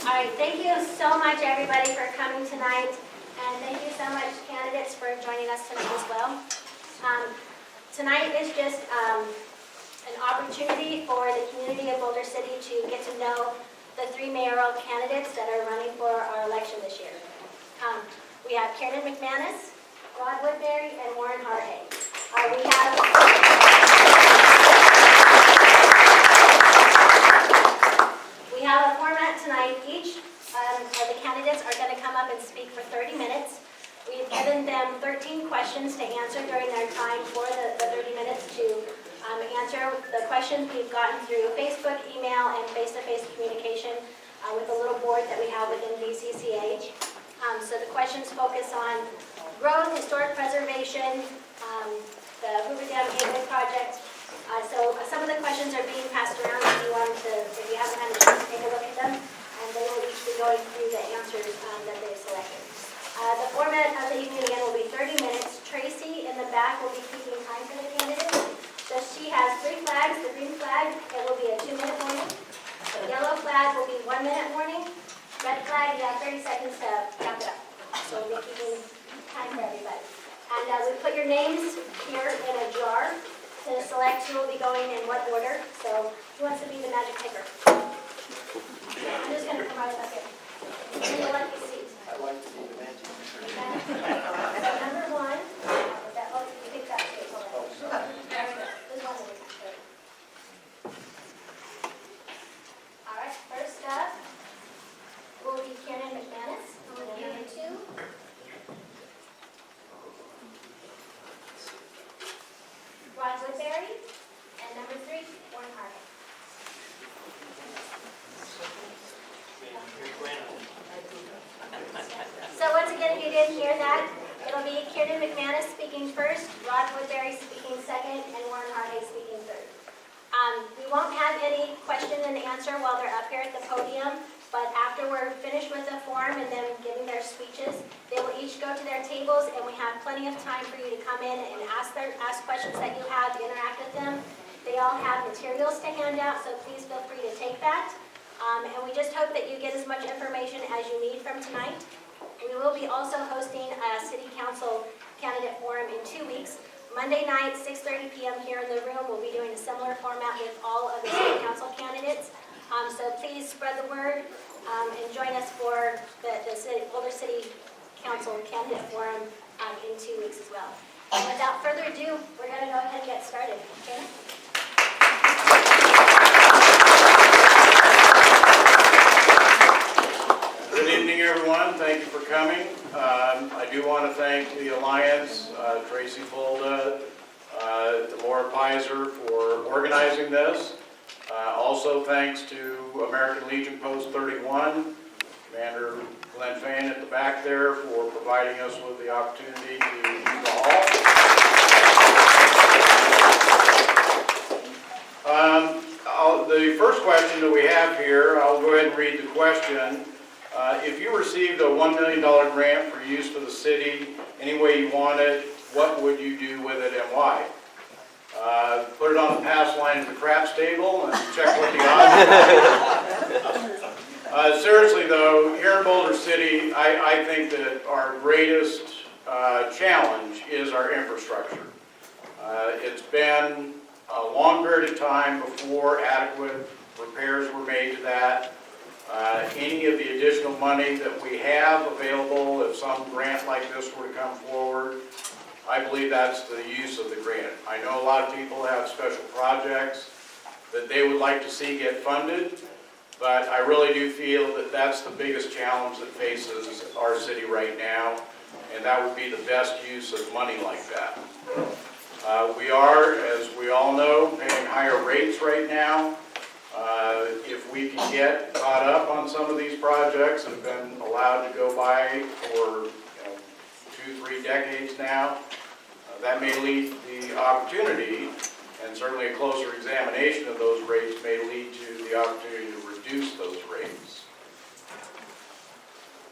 All right, thank you so much, everybody, for coming tonight, and thank you so much, candidates, for joining us tonight as well. Tonight is just an opportunity for the community of Boulder City to get to know the 3 mayoral candidates that are running for our election this year. We have Karen McManus, Rod Woodbury, and Warren Harhay. We have a format tonight. Each of the candidates are going to come up and speak for 30 minutes. We've given them 13 questions to answer during their time for the 30 minutes to answer the questions we've gotten through Facebook, email, and face-to-face communication with the little board that we have within BCCA. So the questions focus on growth, historic preservation, the Hoover Dam Gateway project. So some of the questions are being passed around if you haven't had a chance to take a look at them, and they will each be going through the answers that they've selected. The format of the evening again will be 30 minutes. Tracy in the back will be keeping time for the candidates. So she has 3 flags. The green flag, it will be a 2-minute warning. The yellow flag will be 1-minute warning. Red flag, you have 30 seconds to wrap it up. So we'll be keeping time for everybody. And we put your names here in a jar to select who will be going in what order. So who wants to be the magic picker? I'm just going to come right up here. You'll let me see. I'd like to be the magic picker. So number 1, you picked that too. Oh, sorry. There we go. This one will be good. All right, first up will be Karen McManus. Number 2. Rod Woodbury. And number 3, Warren Harhay. So once again, if you didn't hear that, it'll be Karen McManus speaking first, Rod Woodbury speaking second, and Warren Harhay speaking third. We won't have any question and answer while they're up here at the podium, but after we're finished with the forum and them giving their speeches, they will each go to their tables, and we have plenty of time for you to come in and ask questions that you have, interact with them. They all have materials to hand out, so please feel free to take that. And we just hope that you get as much information as you need from tonight. We will be also hosting a City Council candidate forum in 2 weeks. Monday night, 6:30 p.m. here in the room. We'll be doing a similar format with all of the City Council candidates. So please spread the word and join us for the Boulder City Council candidate forum in 2 weeks as well. And without further ado, we're going to go ahead and get started. Okay? Good evening, everyone. Thank you for coming. I do want to thank the Alliance, Tracy Folda, Laura Pizer for organizing this. Also thanks to American Legion Post 31, Commander Glenn Fain at the back there for providing us with the opportunity to use the hall. The first question that we have here, I'll go ahead and read the question. If you received a $1 million grant for use for the city any way you wanted, what would you do with it and why? Put it on the pass line at the craps table and check what the odds are. Seriously though, here in Boulder City, I think that our greatest challenge is our infrastructure. It's been a long period of time before adequate repairs were made to that. Any of the additional money that we have available, if some grant like this were to come forward, I believe that's the use of the grant. I know a lot of people have special projects that they would like to see get funded, but I really do feel that that's the biggest challenge that faces our city right now, and that would be the best use of money like that. We are, as we all know, paying higher rates right now. If we can get caught up on some of these projects that have been allowed to go by for 2-3 decades now, that may lead to the opportunity, and certainly a closer examination of those rates may lead to the opportunity to reduce those rates.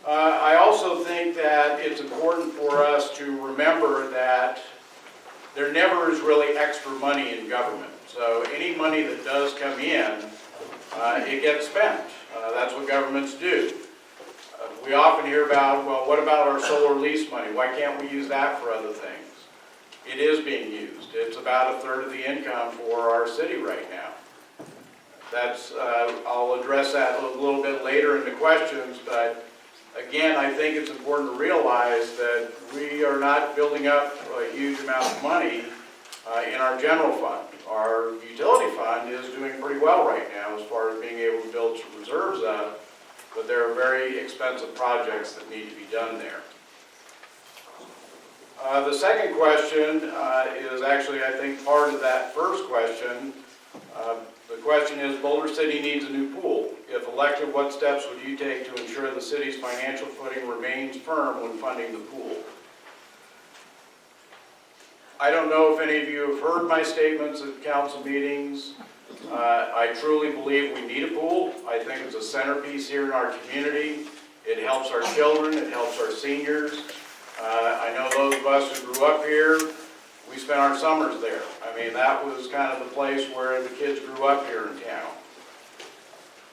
I also think that it's important for us to remember that there never is really extra money in government. So any money that does come in, it gets spent. That's what governments do. We often hear about, well, what about our solar lease money? Why can't we use that for other things? It is being used. It's about a third of the income for our city right now. I'll address that a little bit later in the questions, but again, I think it's important to realize that we are not building up a huge amount of money in our general fund. Our utility fund is doing pretty well right now as far as being able to build some reserves up, but there are very expensive projects that need to be done there. The second question is actually, I think, part of that first question. The question is, Boulder City needs a new pool. If elected, what steps would you take to ensure the city's financial footing remains firm when funding the pool? I don't know if any of you have heard my statements at council meetings. I truly believe we need a pool. I think it's a centerpiece here in our community. It helps our children, it helps our seniors. I know those of us who grew up here, we spent our summers there. I mean, that was kind of the place where the kids grew up here in town.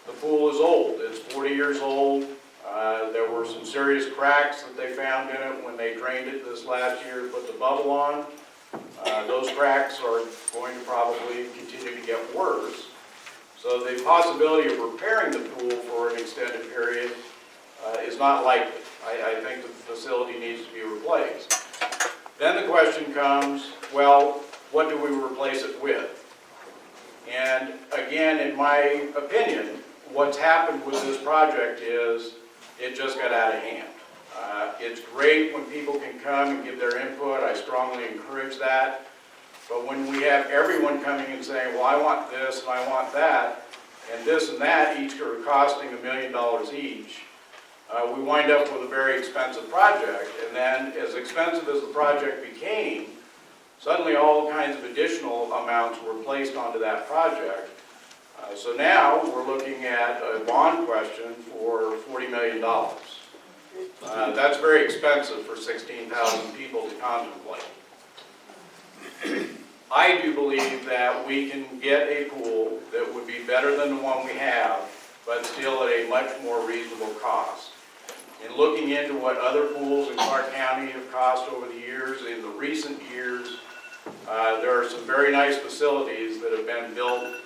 The pool is old. It's 40 years old. There were some serious cracks that they found in it when they drained it this last year to put the bubble on. Those cracks are going to probably continue to get worse. So the possibility of repairing the pool for an extended period is not likely. I think the facility needs to be replaced. Then the question comes, well, what do we replace it with? And again, in my opinion, what's happened with this project is it just got out of hand. It's great when people can come and give their input. I strongly encourage that. But when we have everyone coming and saying, well, I want this and I want that, and this and that each are costing $1 million each, we wind up with a very expensive project. And then as expensive as the project became, suddenly all kinds of additional amounts were placed onto that project. So now we're looking at a bond question for $40 million. That's very expensive for 16,000 people to contemplate. I do believe that we can get a pool that would be better than the one we have, but still at a much more reasonable cost. In looking into what other pools in Clark County have cost over the years, in the recent years, there are some very nice facilities that have been built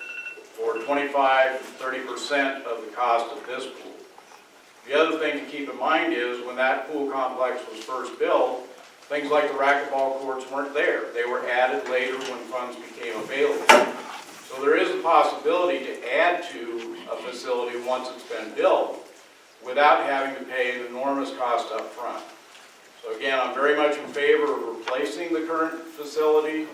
for 25 to 30% of the cost of this pool. The other thing to keep in mind is when that pool complex was first built, things like the racquetball courts weren't there. They were added later when funds became available. So there is a possibility to add to a facility once it's been built without having to pay an enormous cost up front. So again, I'm very much in favor of replacing the current facility.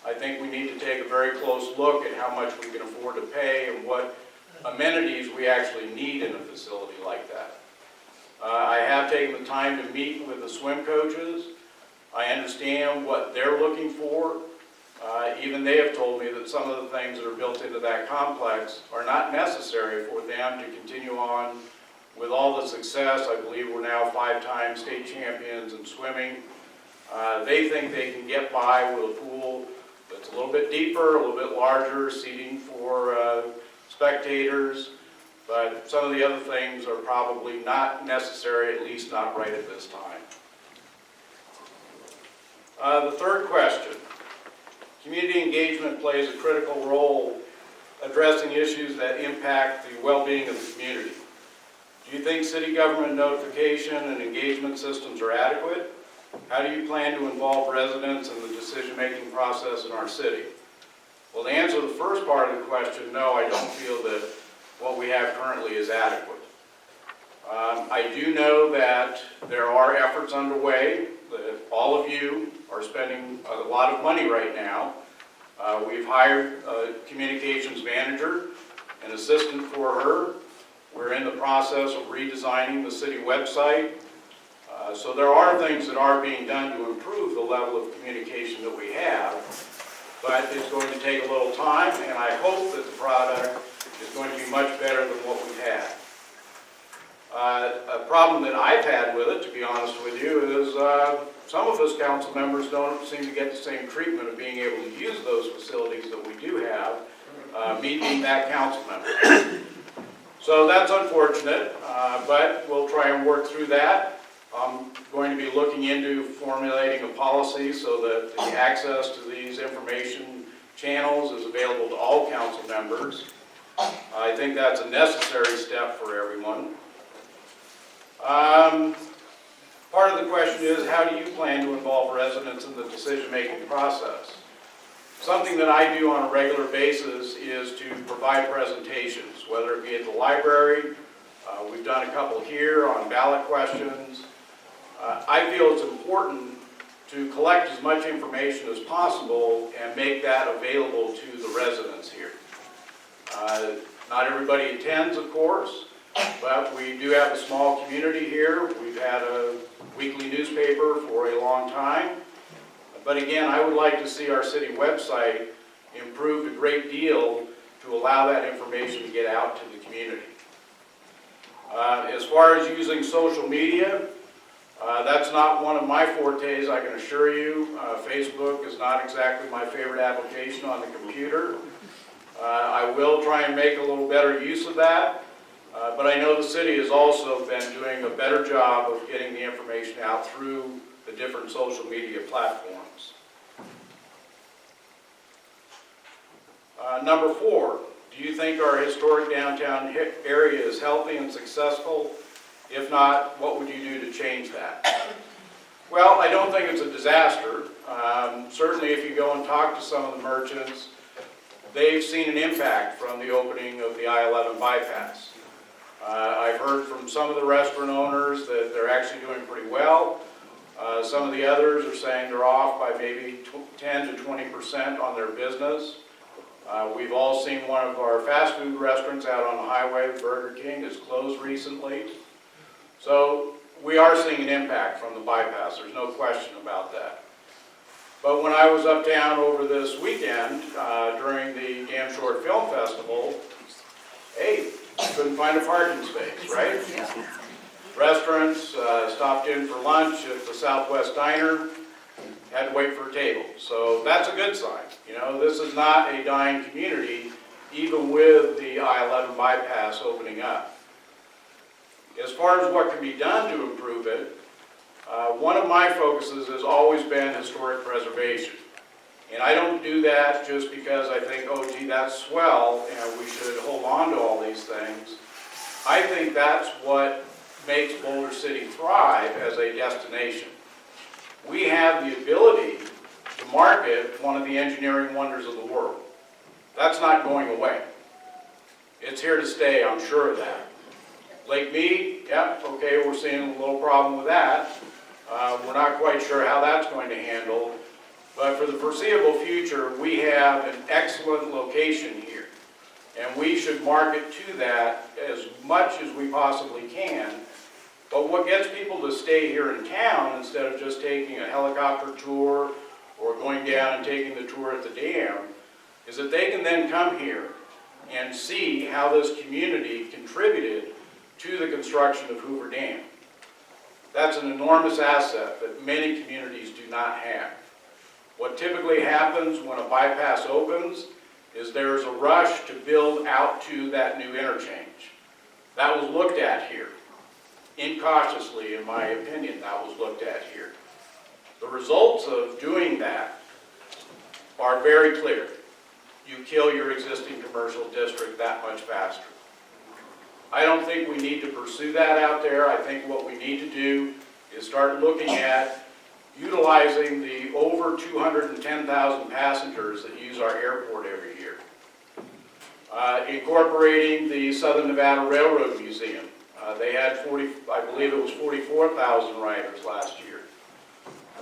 I think we need to take a very close look at how much we can afford to pay and what amenities we actually need in a facility like that. I have taken the time to meet with the swim coaches. I understand what they're looking for. Even they have told me that some of the things that are built into that complex are not necessary for them to continue on with all the success. I believe we're now 5-time state champions in swimming. They think they can get by with a pool that's a little bit deeper, a little bit larger, seating for spectators, but some of the other things are probably not necessary, at least not right at this time. The third question. Community engagement plays a critical role addressing issues that impact the well-being of the community. Do you think city government notification and engagement systems are adequate? How do you plan to involve residents in the decision-making process in our city? Well, to answer the first part of the question, no, I don't feel that what we have currently is adequate. I do know that there are efforts underway that all of you are spending a lot of money right now. We've hired a communications manager, an assistant for her. We're in the process of redesigning the city website. So there are things that are being done to improve the level of communication that we have, but it's going to take a little time, and I hope that the product is going to be much better than what we've had. A problem that I've had with it, to be honest with you, is some of us council members don't seem to get the same treatment of being able to use those facilities that we do have, me being that council member. So that's unfortunate, but we'll try and work through that. I'm going to be looking into formulating a policy so that the access to these information channels is available to all council members. I think that's a necessary step for everyone. Part of the question is, how do you plan to involve residents in the decision-making process? Something that I do on a regular basis is to provide presentations, whether it be at the library. We've done a couple here on ballot questions. I feel it's important to collect as much information as possible and make that available to the residents here. Not everybody attends, of course, but we do have a small community here. We've had a weekly newspaper for a long time. But again, I would like to see our city website improved a great deal to allow that information to get out to the community. As far as using social media, that's not one of my fortes, I can assure you. Facebook is not exactly my favorite application on the computer. I will try and make a little better use of that, but I know the city has also been doing a better job of getting the information out through the different social media platforms. Number 4, do you think our historic downtown area is healthy and successful? If not, what would you do to change that? Well, I don't think it's a disaster. Certainly if you go and talk to some of the merchants, they've seen an impact from the opening of the I-11 bypass. I've heard from some of the restaurant owners that they're actually doing pretty well. Some of the others are saying they're off by maybe 10 to 20% on their business. We've all seen one of our fast food restaurants out on the highway, Burger King, is closed recently. So we are seeing an impact from the bypass, there's no question about that. But when I was uptown over this weekend during the Damn Short Film Festival, hey, couldn't find a parking space, right? Restaurants, stopped in for lunch at the Southwest Diner, had to wait for a table. So that's a good sign. You know, this is not a dying community, even with the I-11 bypass opening up. As far as what can be done to improve it, one of my focuses has always been historic preservation. And I don't do that just because I think, oh gee, that's swell and we should hold on to all these things. I think that's what makes Boulder City thrive as a destination. We have the ability to market one of the engineering wonders of the world. That's not going away. It's here to stay, I'm sure of that. Lake Mead, yeah, okay, we're seeing a little problem with that. We're not quite sure how that's going to handle. But for the foreseeable future, we have an excellent location here. And we should market to that as much as we possibly can. But what gets people to stay here in town instead of just taking a helicopter tour or going down and taking the tour at the dam is that they can then come here and see how this community contributed to the construction of Hoover Dam. That's an enormous asset that many communities do not have. What typically happens when a bypass opens is there's a rush to build out to that new interchange. That was looked at here. Incautiously, in my opinion, that was looked at here. The results of doing that are very clear. You kill your existing commercial district that much faster. I don't think we need to pursue that out there. I think what we need to do is start looking at utilizing the over 210,000 passengers that use our airport every year. Incorporating the Southern Nevada Railroad Museum. They had I believe it was 44,000 riders last year.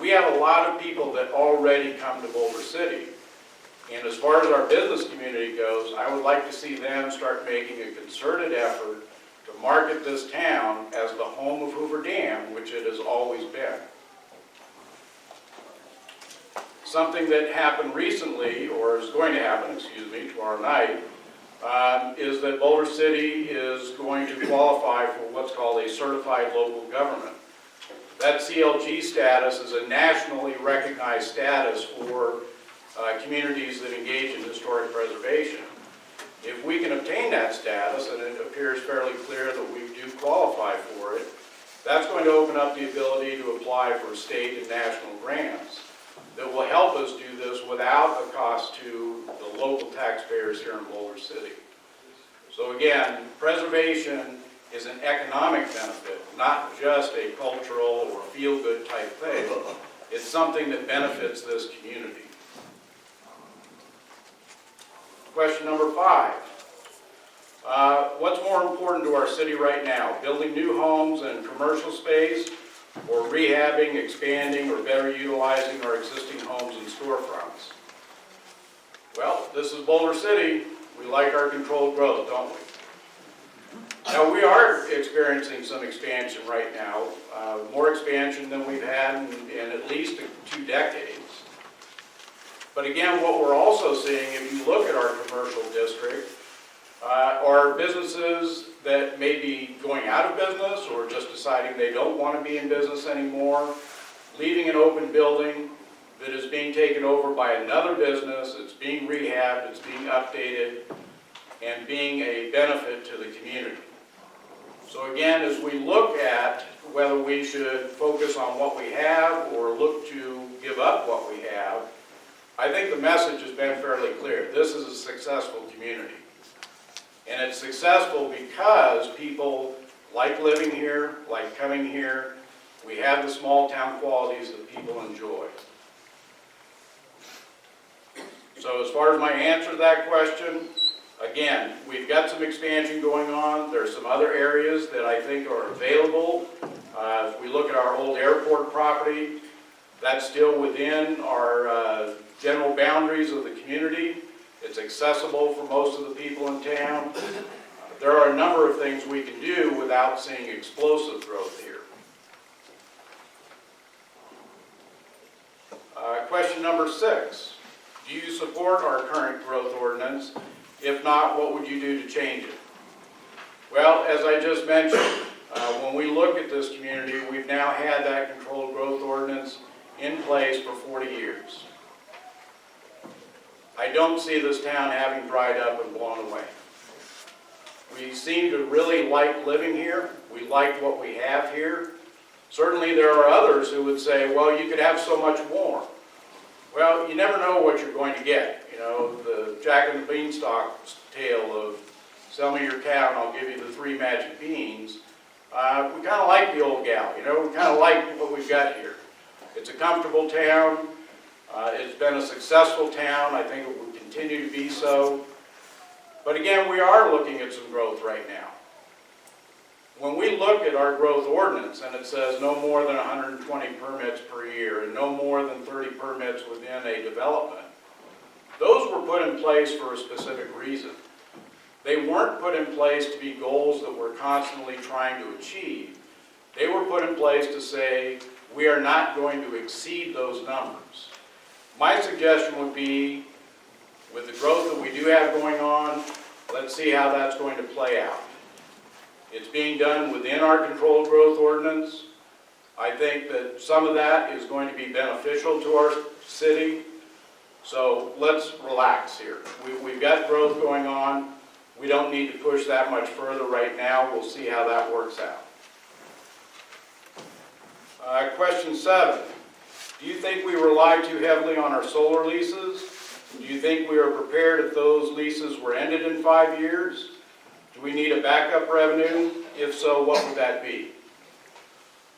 We have a lot of people that already come to Boulder City. And as far as our business community goes, I would like to see them start making a concerted effort to market this town as the home of Hoover Dam, which it has always been. Something that happened recently, or is going to happen, tomorrow night, is that Boulder City is going to qualify for what's called a certified local government. That CLG status is a nationally recognized status for communities that engage in historic preservation. If we can obtain that status, and it appears appears fairly clear that we do qualify for it, that's going to open up the ability to apply for state and national grants that will help us do this without a cost to the local taxpayers here in Boulder City. So again, preservation is an economic benefit, not just a cultural or feel-good type thing. It's something that benefits this community. Question number 5. What's more important to our city right now? Building new homes and commercial space, or rehabbing, expanding, or better utilizing our existing homes and storefronts? Well, this is Boulder City. We like our controlled growth, don't we? Now, we are experiencing some expansion right now, more expansion than we've had in at least 2 decades. But again, what we're also seeing, if you look at our commercial district, are businesses that may be going out of business or just deciding they don't want to be in business anymore, leaving an open building that is being taken over by another business, it's being rehabbed, it's being updated, and being a benefit to the community. So again, as we look at whether we should focus on what we have or look to give up what we have, I think the message has been fairly clear. This is a successful community. And it's successful because people like living here, like coming here. We have the small town qualities that people enjoy. So as far as my answer to that question, again, we've got some expansion going on. There's some other areas that I think are available. If we look at our old airport property, that's still within our general boundaries of the community. It's accessible for most of the people in town. There are a number of things we can do without seeing explosive growth here. Question number 6. Do you support our current growth ordinance? If not, what would you do to change it? Well, as I just mentioned, when we look at this community, we've now had that controlled growth ordinance in place for 40 years. I don't see this town having dried up and blown away. We seem to really like living here. We like what we have here. Certainly there are others who would say, well, you could have so much more. Well, you never know what you're going to get. You know, the Jack and the Beanstalk tale of sell me your cow and I'll give you the 3 magic beans. We kind of like the old gal, you know, we kind of like what we've got here. It's a comfortable town. It's been a successful town. I think it will continue to be so. But again, we are looking at some growth right now. When we look at our growth ordinance and it says no more than 120 permits per year and no more than 30 permits within a development, those were put in place for a specific reason. They weren't put in place to be goals that we're constantly trying to achieve. They were put in place to say we are not going to exceed those numbers. My suggestion would be, with the growth that we do have going on, let's see how that's going to play out. It's being done within our controlled growth ordinance. I think that some of that is going to be beneficial to our city. So let's relax here. We've got growth going on. We don't need to push that much further right now. We'll see how that works out. Question 7. Do you think we rely too heavily on our solar leases? Do you think we are prepared if those leases were ended in 5 years? Do we need a backup revenue? If so, what would that be?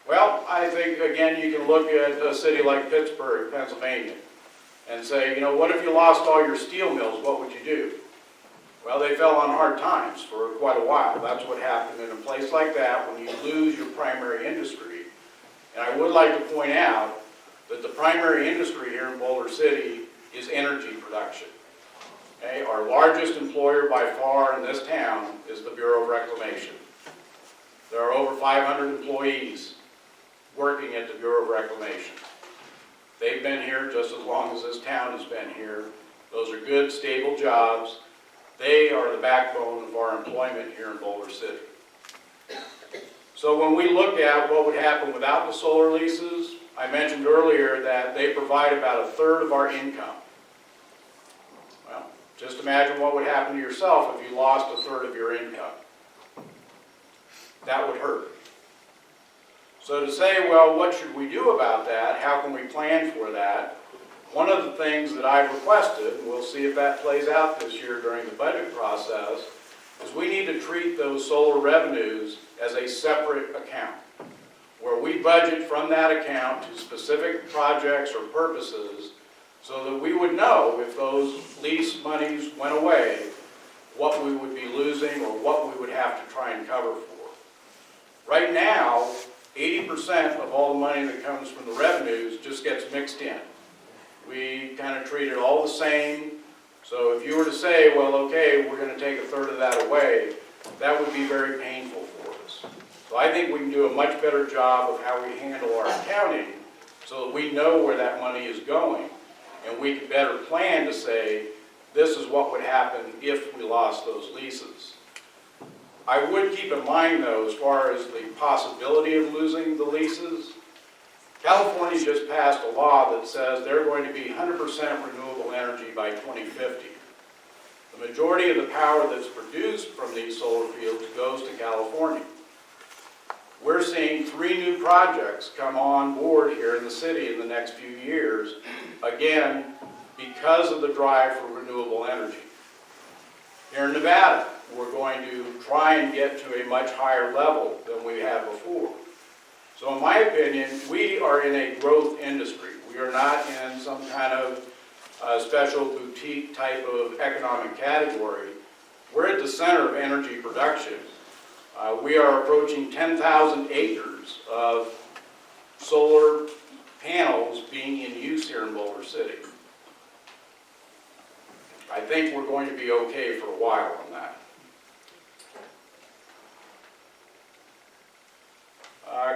Well, I think, again, you can look at a city like Pittsburgh, Pennsylvania, and say, you know, what if you lost all your steel mills? What would you do? Well, they fell on hard times for quite a while. That's what happened in a place like that when you lose your primary industry. And I would like to point out that the primary industry here in Boulder City is energy production. Okay? Our largest employer by far in this town is the Bureau of Reclamation. There are over 500 employees working at the Bureau of Reclamation. They've been here just as long as this town has been here. Those are good, stable jobs. They are the backbone of our employment here in Boulder City. So when we look at what would happen without the solar leases, I mentioned earlier that they provide about 1/3 of our income. Well, just imagine what would happen to yourself if you lost 1/3 of your income. that would hurt. So to say, well, what should we do about that? How can we plan for that? One of the things that I've requested, and we'll see if that plays out this year during the budget process, is we need to treat those solar revenues as a separate account, where we budget from that account to specific projects or purposes so that we would know if those lease monies went away, what we would be losing or what we would have to try and cover for. Right now, 80% of all the money that comes from the revenues just gets mixed in. We kind of treat it all the same. So if you were to say, well, okay, we're going to take a third of that away, that would be very painful for us. So I think we can do a much better job of how we handle our accounting so that we know where that money is going. And we can better plan to say, this is what would happen if we lost those leases. I would keep in mind, though, as far as the possibility of losing the leases, California just passed a law that says they're going to be 100% renewable energy by 2050. The majority of the power that's produced from these solar fields goes to California. We're seeing 3 new projects come on board here in the city in the next few years, again, because of the drive for renewable energy. Here in Nevada, we're going to try and get to a much higher level than we have before. So in my opinion, we are in a growth industry. We are not in some kind of special boutique type of economic category. We're at the center of energy production. We are approaching 10,000 acres of solar panels being in use here in Boulder City. I think we're going to be okay for a while on that.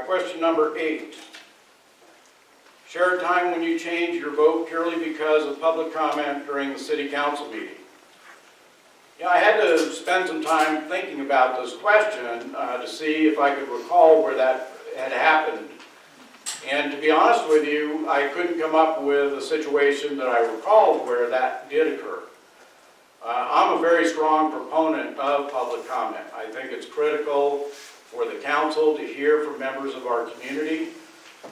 Question number 8. Share a time when you changed your vote purely because of public comment during the city council meeting. Yeah, I had to spend some time thinking about this question to see if I could recall where that had happened. And to be honest with you, I couldn't come up with a situation that I recalled where that did occur. I'm a very strong proponent of public comment. I think it's critical for the council to hear from members of our community,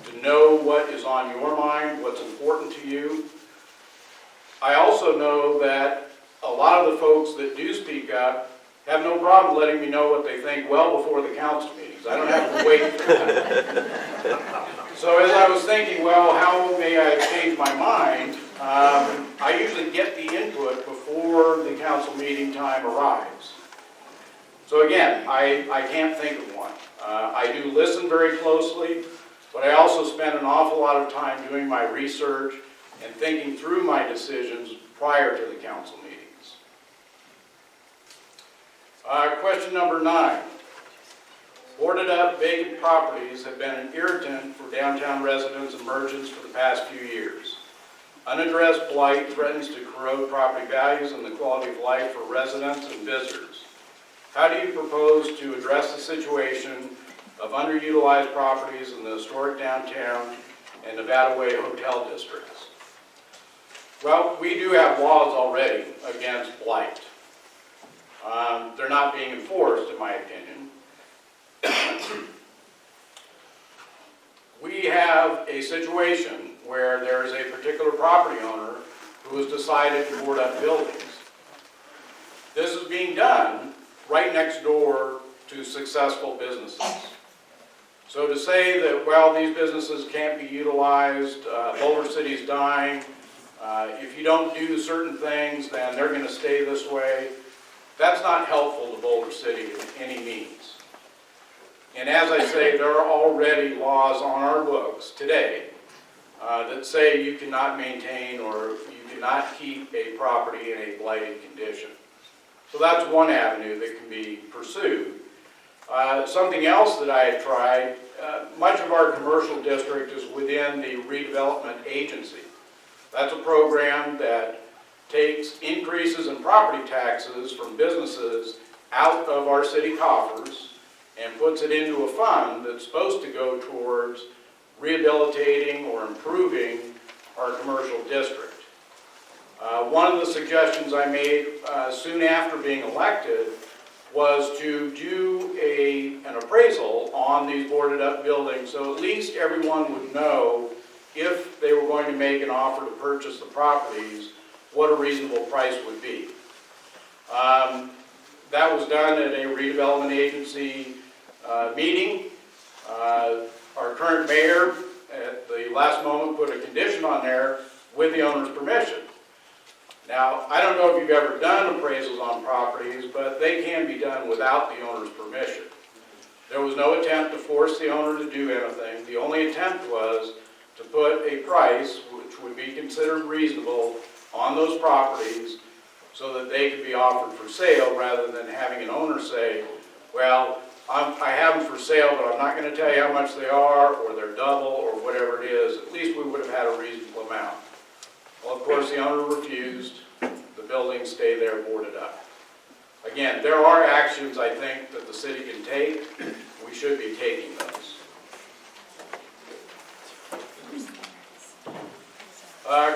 to know what is on your mind, what's important to you. I also know that a lot of the folks that do speak up have no problem letting me know what they think well before the council meetings. I don't have to wait for that. So as I was thinking, well, how may I change my mind? I usually get the input before the council meeting time arrives. So again, I can't think of one. I do listen very closely, but I also spend an awful lot of time doing my research and thinking through my decisions prior to the council meetings. Question number 9. Boarded up vacant properties have been an irritant for downtown residents and merchants for the past few years. Unaddressed blight threatens to corrode property values and the quality of life for residents and visitors. How do you propose to address the situation of underutilized properties in the historic downtown and Nevada Way hotel districts? Well, we do have laws already against blight. They're not being enforced, in my opinion. We have a situation where there is a particular property owner who has decided to board up buildings. This is being done right next door to successful businesses. So to say that, well, these businesses can't be utilized, Boulder City's dying, if you don't do certain things, then they're going to stay this way, that's not helpful to Boulder City in any means. And as I say, there are already laws on our books today that say you cannot maintain or you cannot keep a property in a blighted condition. So that's one avenue that can be pursued. Something else that I have tried, much of our commercial district is within the redevelopment agency. That's a program that takes increases in property taxes from businesses out of our city coffers and puts it into a fund that's supposed to go towards rehabilitating or improving our commercial district. One of the suggestions I made soon after being elected was to do an appraisal on these boarded up buildings, so at least everyone would know if they were going to make an offer to purchase the properties, what a reasonable price would be. That was done at a redevelopment agency meeting. Our current mayor, at the last moment, put a condition on there with the owner's permission. Now, I don't know if you've ever done appraisals on properties, but they can be done without the owner's permission. There was no attempt to force the owner to do anything. The only attempt was to put a price, which would be considered reasonable, on those properties so that they could be offered for sale rather than having an owner say, well, I have them for sale, but I'm not going to tell you how much they are, or they're double, or whatever it is. At least we would have had a reasonable amount. Well, of course, the owner refused. The buildings stay there boarded up. Again, there are actions, I think, that the city can take. We should be taking those.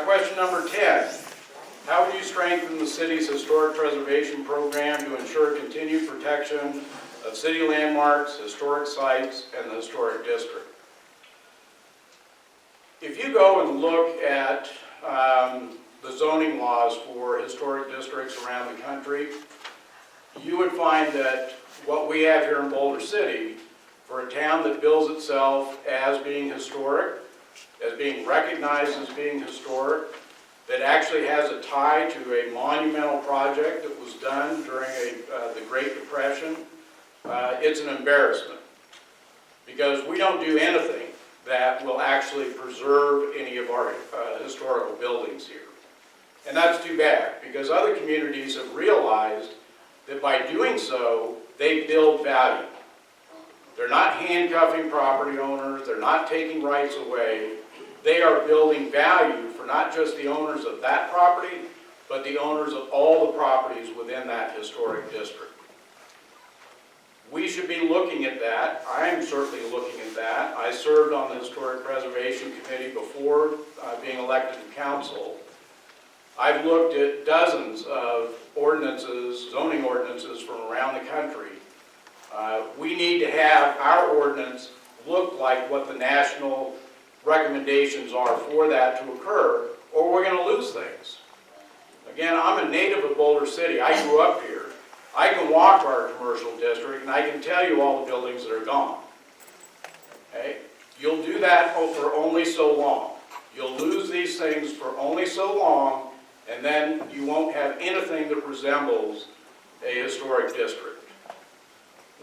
Question number 10. How would you strengthen the city's historic preservation program to ensure continued protection of city landmarks, historic sites, and the historic district? If you go and look at the zoning laws for historic districts around the country, you would find that what we have here in Boulder City, for a town that bills itself as being historic, as being recognized as being historic, that actually has a tie to a monumental project that was done during the Great Depression, it's an embarrassment. Because we don't do anything that will actually preserve any of our historical buildings here. And that's too bad, because other communities have realized that by doing so, they build value. They're not handcuffing property owners, they're not taking rights away. They are building value for not just the owners of that property, but the owners of all the properties within that historic district. We should be looking at that. I am certainly looking at that. I served on the Historic Preservation Committee before being elected to council. I've looked at dozens of ordinances, zoning ordinances from around the country. We need to have our ordinance look like what the national recommendations are for that to occur, or we're going to lose things. Again, I'm a native of Boulder City. I grew up here. I can walk our commercial district and I can tell you all the buildings that are gone. Okay? You'll do that for only so long. You'll lose these things for only so long, and then you won't have anything that resembles a historic district.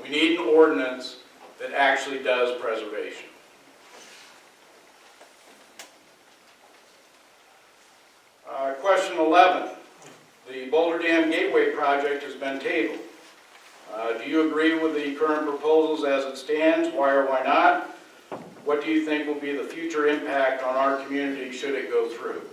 We need an ordinance that actually does preservation. Question 11. The Boulder Dam Gateway project has been tabled. Do you agree with the current proposals as it stands? Why or why not? What do you think will be the future impact on our community should it go through?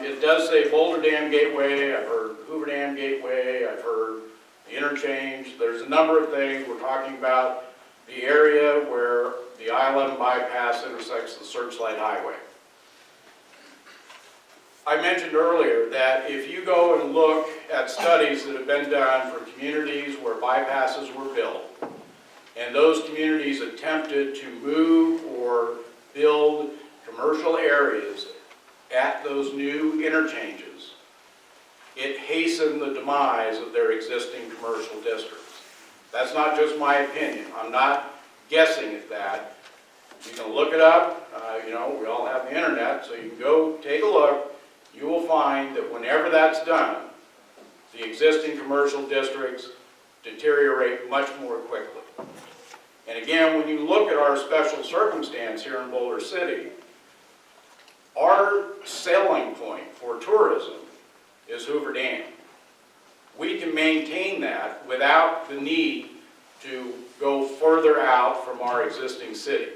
It does say Boulder Dam Gateway. I've heard Hoover Dam Gateway. I've heard the interchange. There's a number of things. We're talking about the area where the I-11 bypass intersects the Searchlight Highway. I mentioned earlier that if you go and look at studies that have been done for communities where bypasses were built, and those communities attempted to move or build commercial areas at those new interchanges, it hastened the demise of their existing commercial districts. That's not just my opinion. I'm not guessing at that. You can look it up. We all have the internet, so you can go take a look. You will find that whenever that's done, the existing commercial districts deteriorate much more quickly. And again, when you look at our special circumstance here in Boulder City, our selling point for tourism is Hoover Dam. We can maintain that without the need to go further out from our existing city.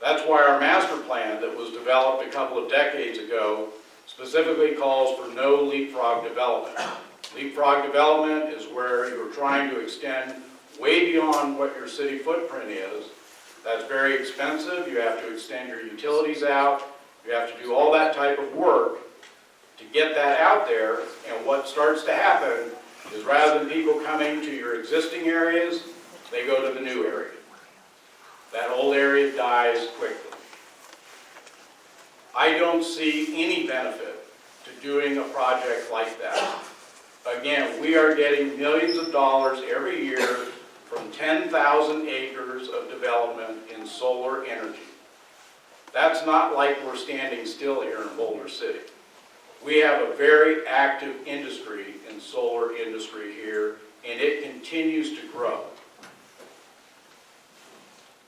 That's why our master plan that was developed a couple of decades ago specifically calls for no leapfrog development. Leapfrog development is where you're trying to extend way beyond what your city footprint is. That's very expensive. You have to extend your utilities out. You have to do all that type of work to get that out there. And what starts to happen is rather than people coming to your existing areas, they go to the new area. That old area dies quickly. I don't see any benefit to doing a project like that. Again, we are getting millions of dollars every year from 10,000 acres of development in solar energy. That's not like we're standing still here in Boulder City. We have a very active industry in solar industry here, and it continues to grow.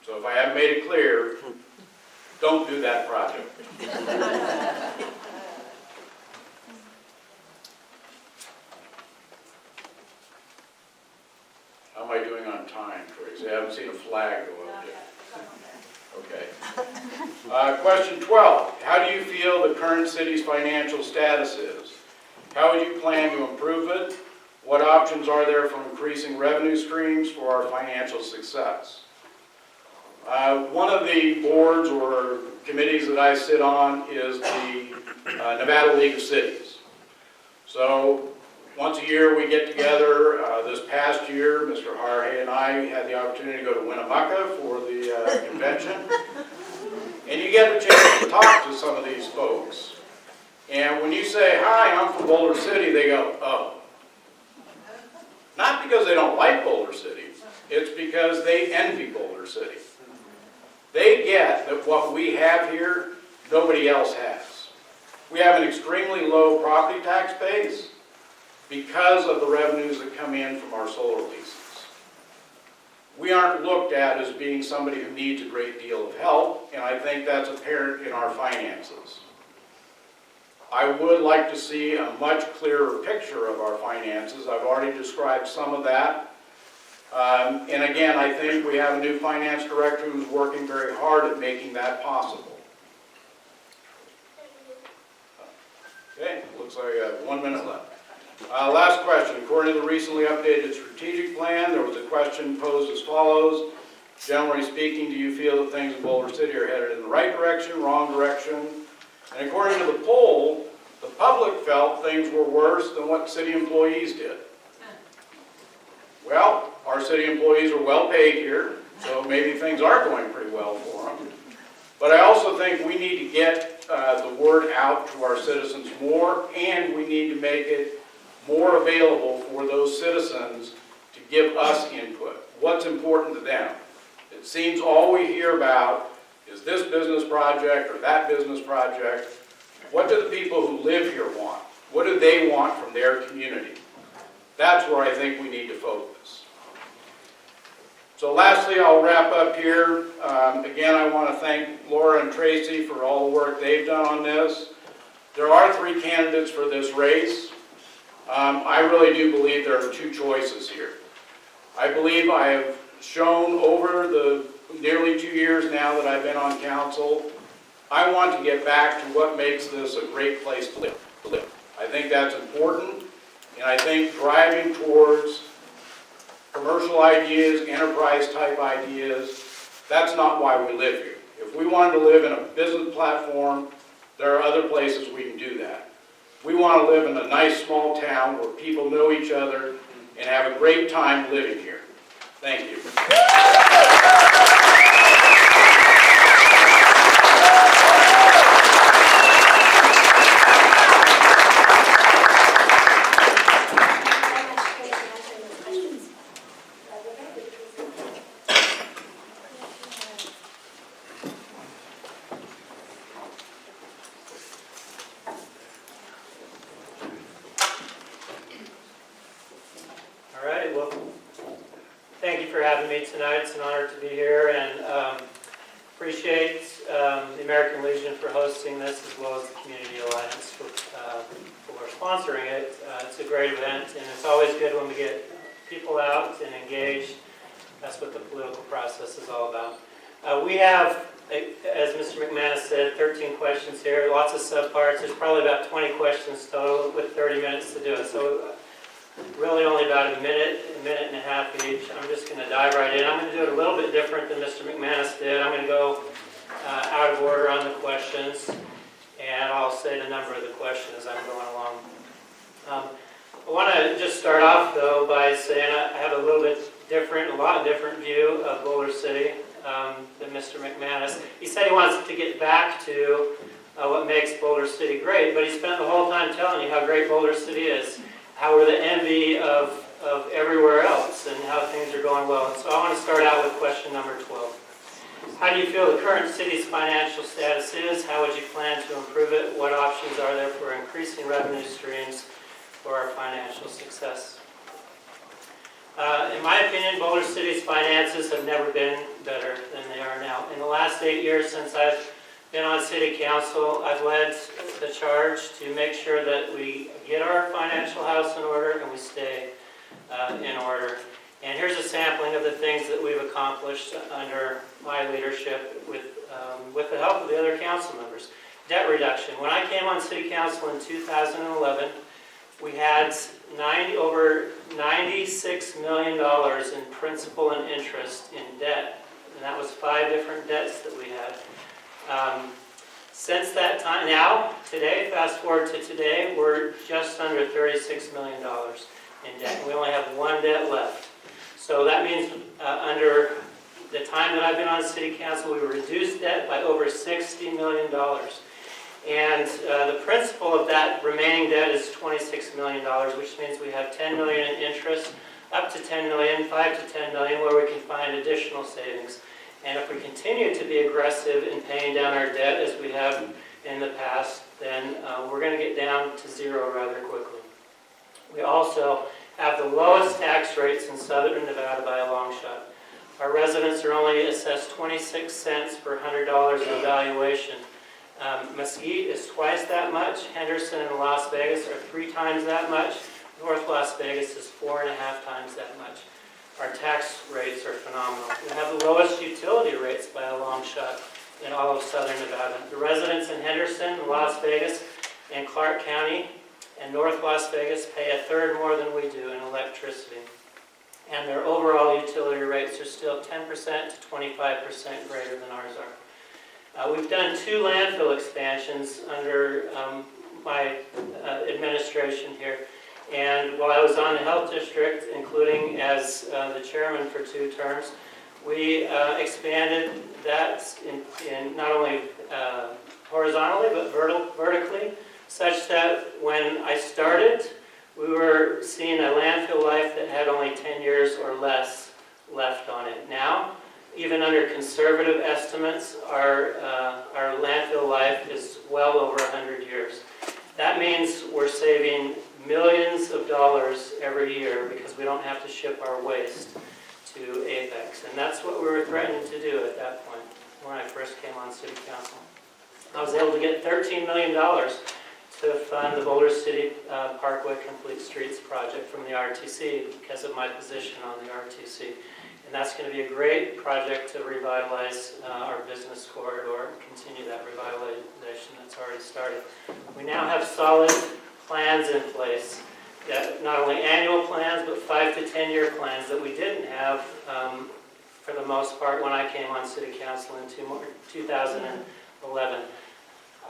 So if I haven't made it clear, don't do that project. How am I doing on time, Tracy? I haven't seen a flag go up yet. Okay. Question 12. How do you feel the current city's financial status is? How would you plan to improve it? What options are there for increasing revenue streams for our financial success? One of the boards or committees that I sit on is the Nevada League of Cities. So once a year we get together. This past year, Mr. Harhay and I had the opportunity to go to Winnemucca for the convention. And you get the chance to talk to some of these folks. And when you say, hi, I'm from Boulder City, they go, oh. Not because they don't like Boulder City, it's because they envy Boulder City. They get that what we have here, nobody else has. We have an extremely low property tax base because of the revenues that come in from our solar leases. We aren't looked at as being somebody who needs a great deal of help, and I think that's apparent in our finances. I would like to see a much clearer picture of our finances. I've already described some of that. And again, I think we have a new finance director who's working very hard at making that possible. Okay, looks like we have 1 minute left. Last question. According to the recently updated strategic plan, there was a question posed as follows. Generally speaking, do you feel that things in Boulder City are headed in the right direction, wrong direction? And according to the poll, the public felt things were worse than what city employees did. Well, our city employees are well paid here, so maybe things are going pretty well for them. But I also think we need to get the word out to our citizens more, and we need to make it more available for those citizens to give us input. What's important to them? It seems all we hear about is this business project or that business project. What do the people who live here want? What do they want from their community? That's where I think we need to focus. So lastly, I'll wrap up here. Again, I want to thank Laura and Tracy for all the work they've done on this. There are 3 candidates for this race. I really do believe there are 2 choices here. I believe I have shown over the nearly 2 years now that I've been on council, I want to get back to what makes this a great place to live. I think that's important, and I think driving towards commercial ideas, enterprise type ideas, that's not why we live here. If we wanted to live in a business platform, there are other places we can do that. We want to live in a nice small town where people know each other and have a great time living here. Thank you. Tonight. It's an honor to be here, and appreciate the American Legion for hosting this, as well as the Community Alliance for sponsoring it. It's a great event, and it's always good when we get people out and engaged. That's what the political process is all about. We have, as Mr. McManus said, 13 questions here, lots of subparts. There's probably about 20 questions total with 30 minutes to do it. So really only about a minute and a half each. I'm just going to dive right in. I'm going to do it a little bit different than Mr. McManus did. I'm going to go out of order on the questions, and I'll say the number of the question as I'm going along. I want to just start off, though, by saying I have a lot different view of Boulder City than Mr. McManus. He said he wants to get back to what makes Boulder City great, but he spent the whole time telling you how great Boulder City is, how we're the envy of everywhere else, and how things are going well. And so I want to start out with question number 12. How do you feel the current city's financial status is? How would you plan to improve it? What options are there for increasing revenue streams for our financial success? In my opinion, Boulder City's finances have never been better than they are now. In the last 8 years since I've been on City Council, I've led the charge to make sure that we get our financial house in order and we stay in order. And here's a sampling of the things that we've accomplished under my leadership with the help of the other council members. Debt reduction. When I came on City Council in 2011, we had over $96 million in principal and interest in debt. And that was 5 different debts that we had. Since that time, now, today, fast forward to today, we're just under $36 million in debt. And we only have 1 debt left. So that means under the time that I've been on City Council, we reduced debt by over $60 million. And the principal of that remaining debt is $26 million, which means we have $10 million in interest, up to $10 million, $5 to $10 million, where we can find additional savings. And if we continue to be aggressive in paying down our debt as we have in the past, then we're going to get down to 0 rather quickly. We also have the lowest tax rates in southern Nevada by a long shot. Our residents are only assessed 26 cents per $100 of valuation. Mesquite is twice that much. Henderson and Las Vegas are 3 times that much. North Las Vegas is 4.5 times that much. Our tax rates are phenomenal. We have the lowest utility rates by a long shot in all of southern Nevada. The residents in Henderson, Las Vegas, and Clark County and North Las Vegas pay 1/3 more than we do in electricity. And their overall utility rates are still 10% to 25% greater than ours are. We've done 2 landfill expansions under my administration here. And while I was on the health district, including as the chairman for 2 terms, we expanded that in not only horizontally but vertically, such that when I started, we were seeing a landfill life that had only 10 years or less left on it. Now, even under conservative estimates, our landfill life is well over 100 years. That means we're saving millions of dollars every year because we don't have to ship our waste to Apex. And that's what we were threatening to do at that point when I first came on City Council. I was able to get $13 million to fund the Boulder City Parkway Complete Streets project from the RTC because of my position on the RTC. And that's going to be a great project to revitalize our business corridor and continue that revitalization that's already started. We now have solid plans in place, that not only annual plans, but 5 to 10 year plans that we didn't have for the most part when I came on City Council in 2011.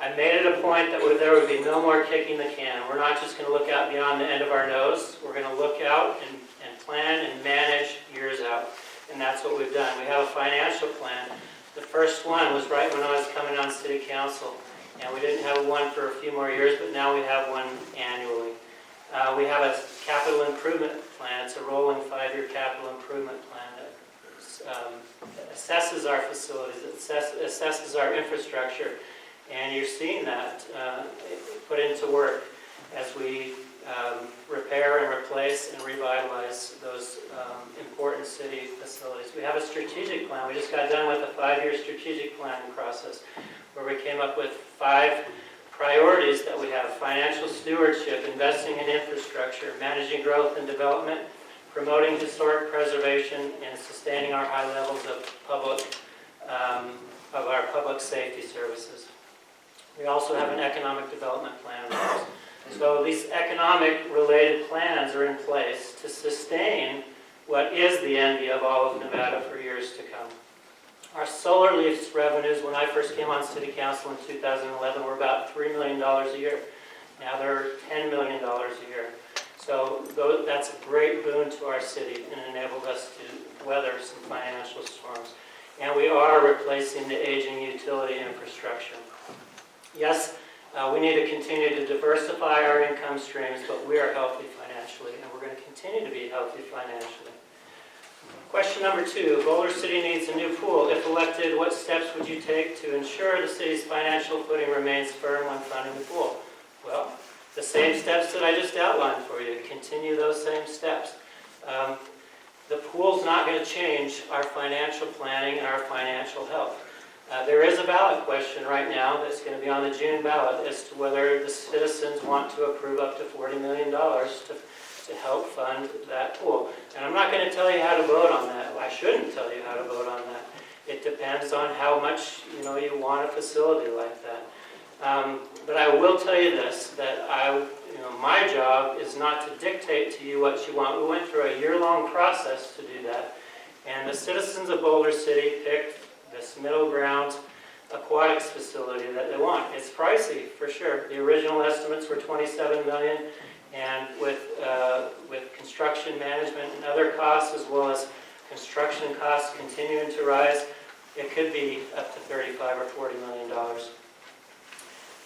I made it a point that there would be no more kicking the can. We're not just going to look out beyond the end of our nose. We're going to look out and plan and manage years out. And that's what we've done. We have a financial plan. The first one was right when I was coming on City Council. And we didn't have one for a few more years, but now we have one annually. We have a capital improvement plan. It's a rolling 5-year capital improvement plan that assesses our facilities, it assesses our infrastructure. And you're seeing that put into work as we repair and replace and revitalize those important city facilities. We have a strategic plan. We just got done with a 5-year strategic planning process where we came up with 5 priorities that we have: financial stewardship, investing in infrastructure, managing growth and development, promoting historic preservation, and sustaining our high levels of our public safety services. We also have an economic development plan. So these economic-related plans are in place to sustain what is the envy of all of Nevada for years to come. Our solar lease revenues, when I first came on City Council in 2011, were about $3 million a year. Now they're $10 million a year. So that's a great boon to our city and enabled us to weather some financial storms. And we are replacing the aging utility infrastructure. Yes, we need to continue to diversify our income streams, but we are healthy financially, and we're going to continue to be healthy financially. Question number 2, Boulder City needs a new pool. If elected, what steps would you take to ensure the city's financial footing remains firm when funding the pool? Well, the same steps that I just outlined for you. Continue those same steps. The pool's not going to change our financial planning and our financial health. There is a ballot question right now that's going to be on the June ballot as to whether the citizens want to approve up to $40 million to help fund that pool. And I'm not going to tell you how to vote on that. I shouldn't tell you how to vote on that. It depends on how much you want a facility like that. But I will tell you this, that my job is not to dictate to you what you want. We went through a year-long process to do that. And the citizens of Boulder City picked this middle ground aquatics facility that they want. It's pricey, for sure. The original estimates were $27 million, and with construction management and other costs, as well as construction costs continuing to rise, it could be up to $35 or $40 million.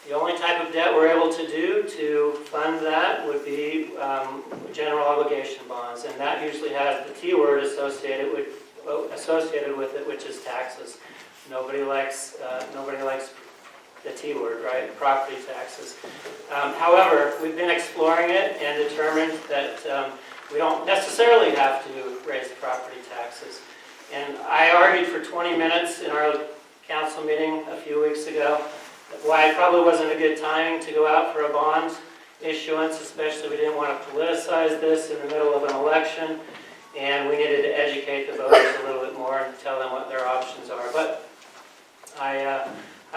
The only type of debt we're able to do to fund that would be general obligation bonds, and that usually has the T word associated with it, which is taxes. Nobody likes the T word, right? Property taxes. However, we've been exploring it and determined that we don't necessarily have to raise property taxes. And I argued for 20 minutes in our council meeting a few weeks ago why it probably wasn't a good timing to go out for a bond issuance, especially we didn't want to politicize this in the middle of an election, and we needed to educate the voters a little bit more and tell them what their options are. But I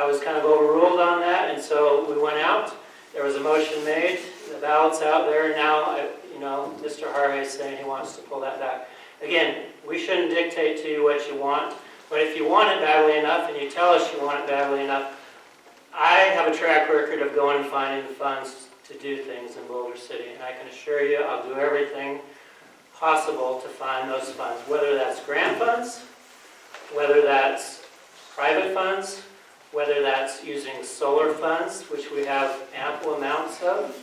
was kind of overruled on that, and so we went out. There was a motion made. The ballot's out there now. Mr. Harvey is saying he wants to pull that back. Again, we shouldn't dictate to you what you want, but if you want it badly enough and you tell us you want it badly enough, I have a track record of going and finding the funds to do things in Boulder City, and I can assure you I'll do everything possible to find those funds, whether that's grant funds, whether that's private funds, whether that's using solar funds, which we have ample amounts of.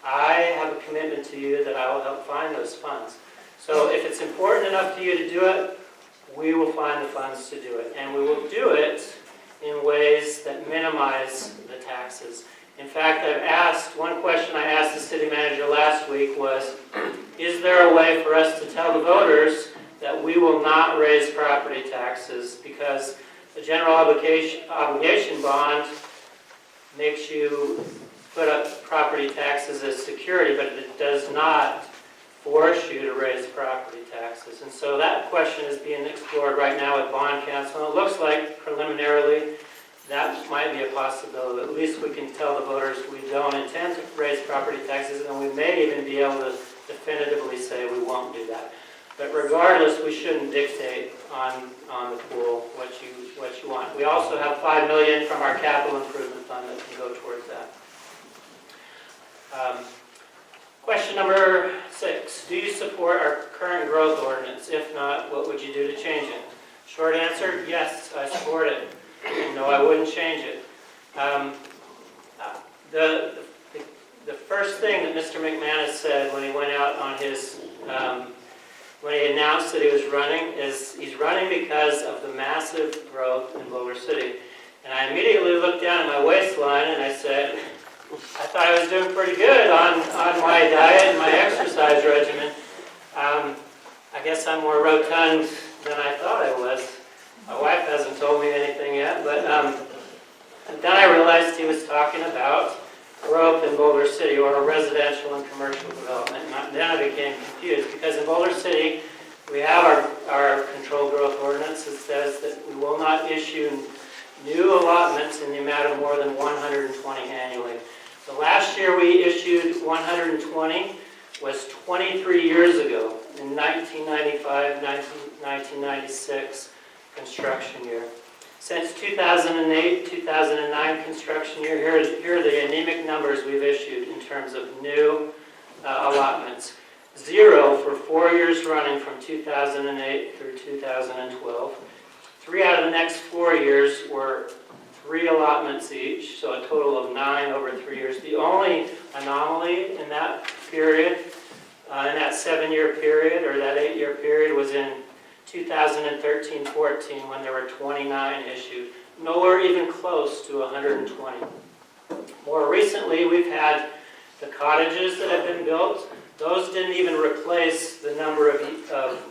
I have a commitment to you that I will help find those funds. So if it's important enough to you to do it, we will find the funds to do it, and we will do it in ways that minimize the taxes. In fact, one question I asked the city manager last week was, is there a way for us to tell the voters that we will not raise property taxes, because the general obligation bond makes you put up property taxes as security, but it does not force you to raise property taxes. And so that question is being explored right now with bond council. It looks like preliminarily that might be a possibility. At least we can tell the voters we don't intend to raise property taxes, and we may even be able to definitively say we won't do that. But regardless, we shouldn't dictate on the pool what you want. We also have $5 million from our capital improvement fund that can go towards that. Question number 6. Do you support our current growth ordinance? If not, what would you do to change it? Short answer, yes, I support it. No, I wouldn't change it. The first thing that Mr. McManus said when he went out on his, when he announced that he was running, is he's running because of the massive growth in Boulder City. And I immediately looked down at my waistline and I said, I thought I was doing pretty good on my diet and my exercise regimen. I guess I'm more rotund than I thought I was. My wife hasn't told me anything yet, but then I realized he was talking about growth in Boulder City, or residential and commercial development. And then I became confused, because in Boulder City we have our controlled growth ordinance that says that we will not issue new allotments in the amount of more than 120 annually. The last year we issued 120 was 23 years ago, in 1995, 1996 construction year. Since 2008, 2009 construction year, here are the anemic numbers we've issued in terms of new allotments. 0 for 4 years running from 2008 through 2012. 3 out of the next 4 years were 3 allotments each, so a total of 9 over 3 years. The only anomaly in that period, in that 7-year period or that 8-year period, was in 2013-14 when there were 29 issued. Nowhere even close to 120. More recently, we've had the cottages that have been built. Those didn't even replace the number of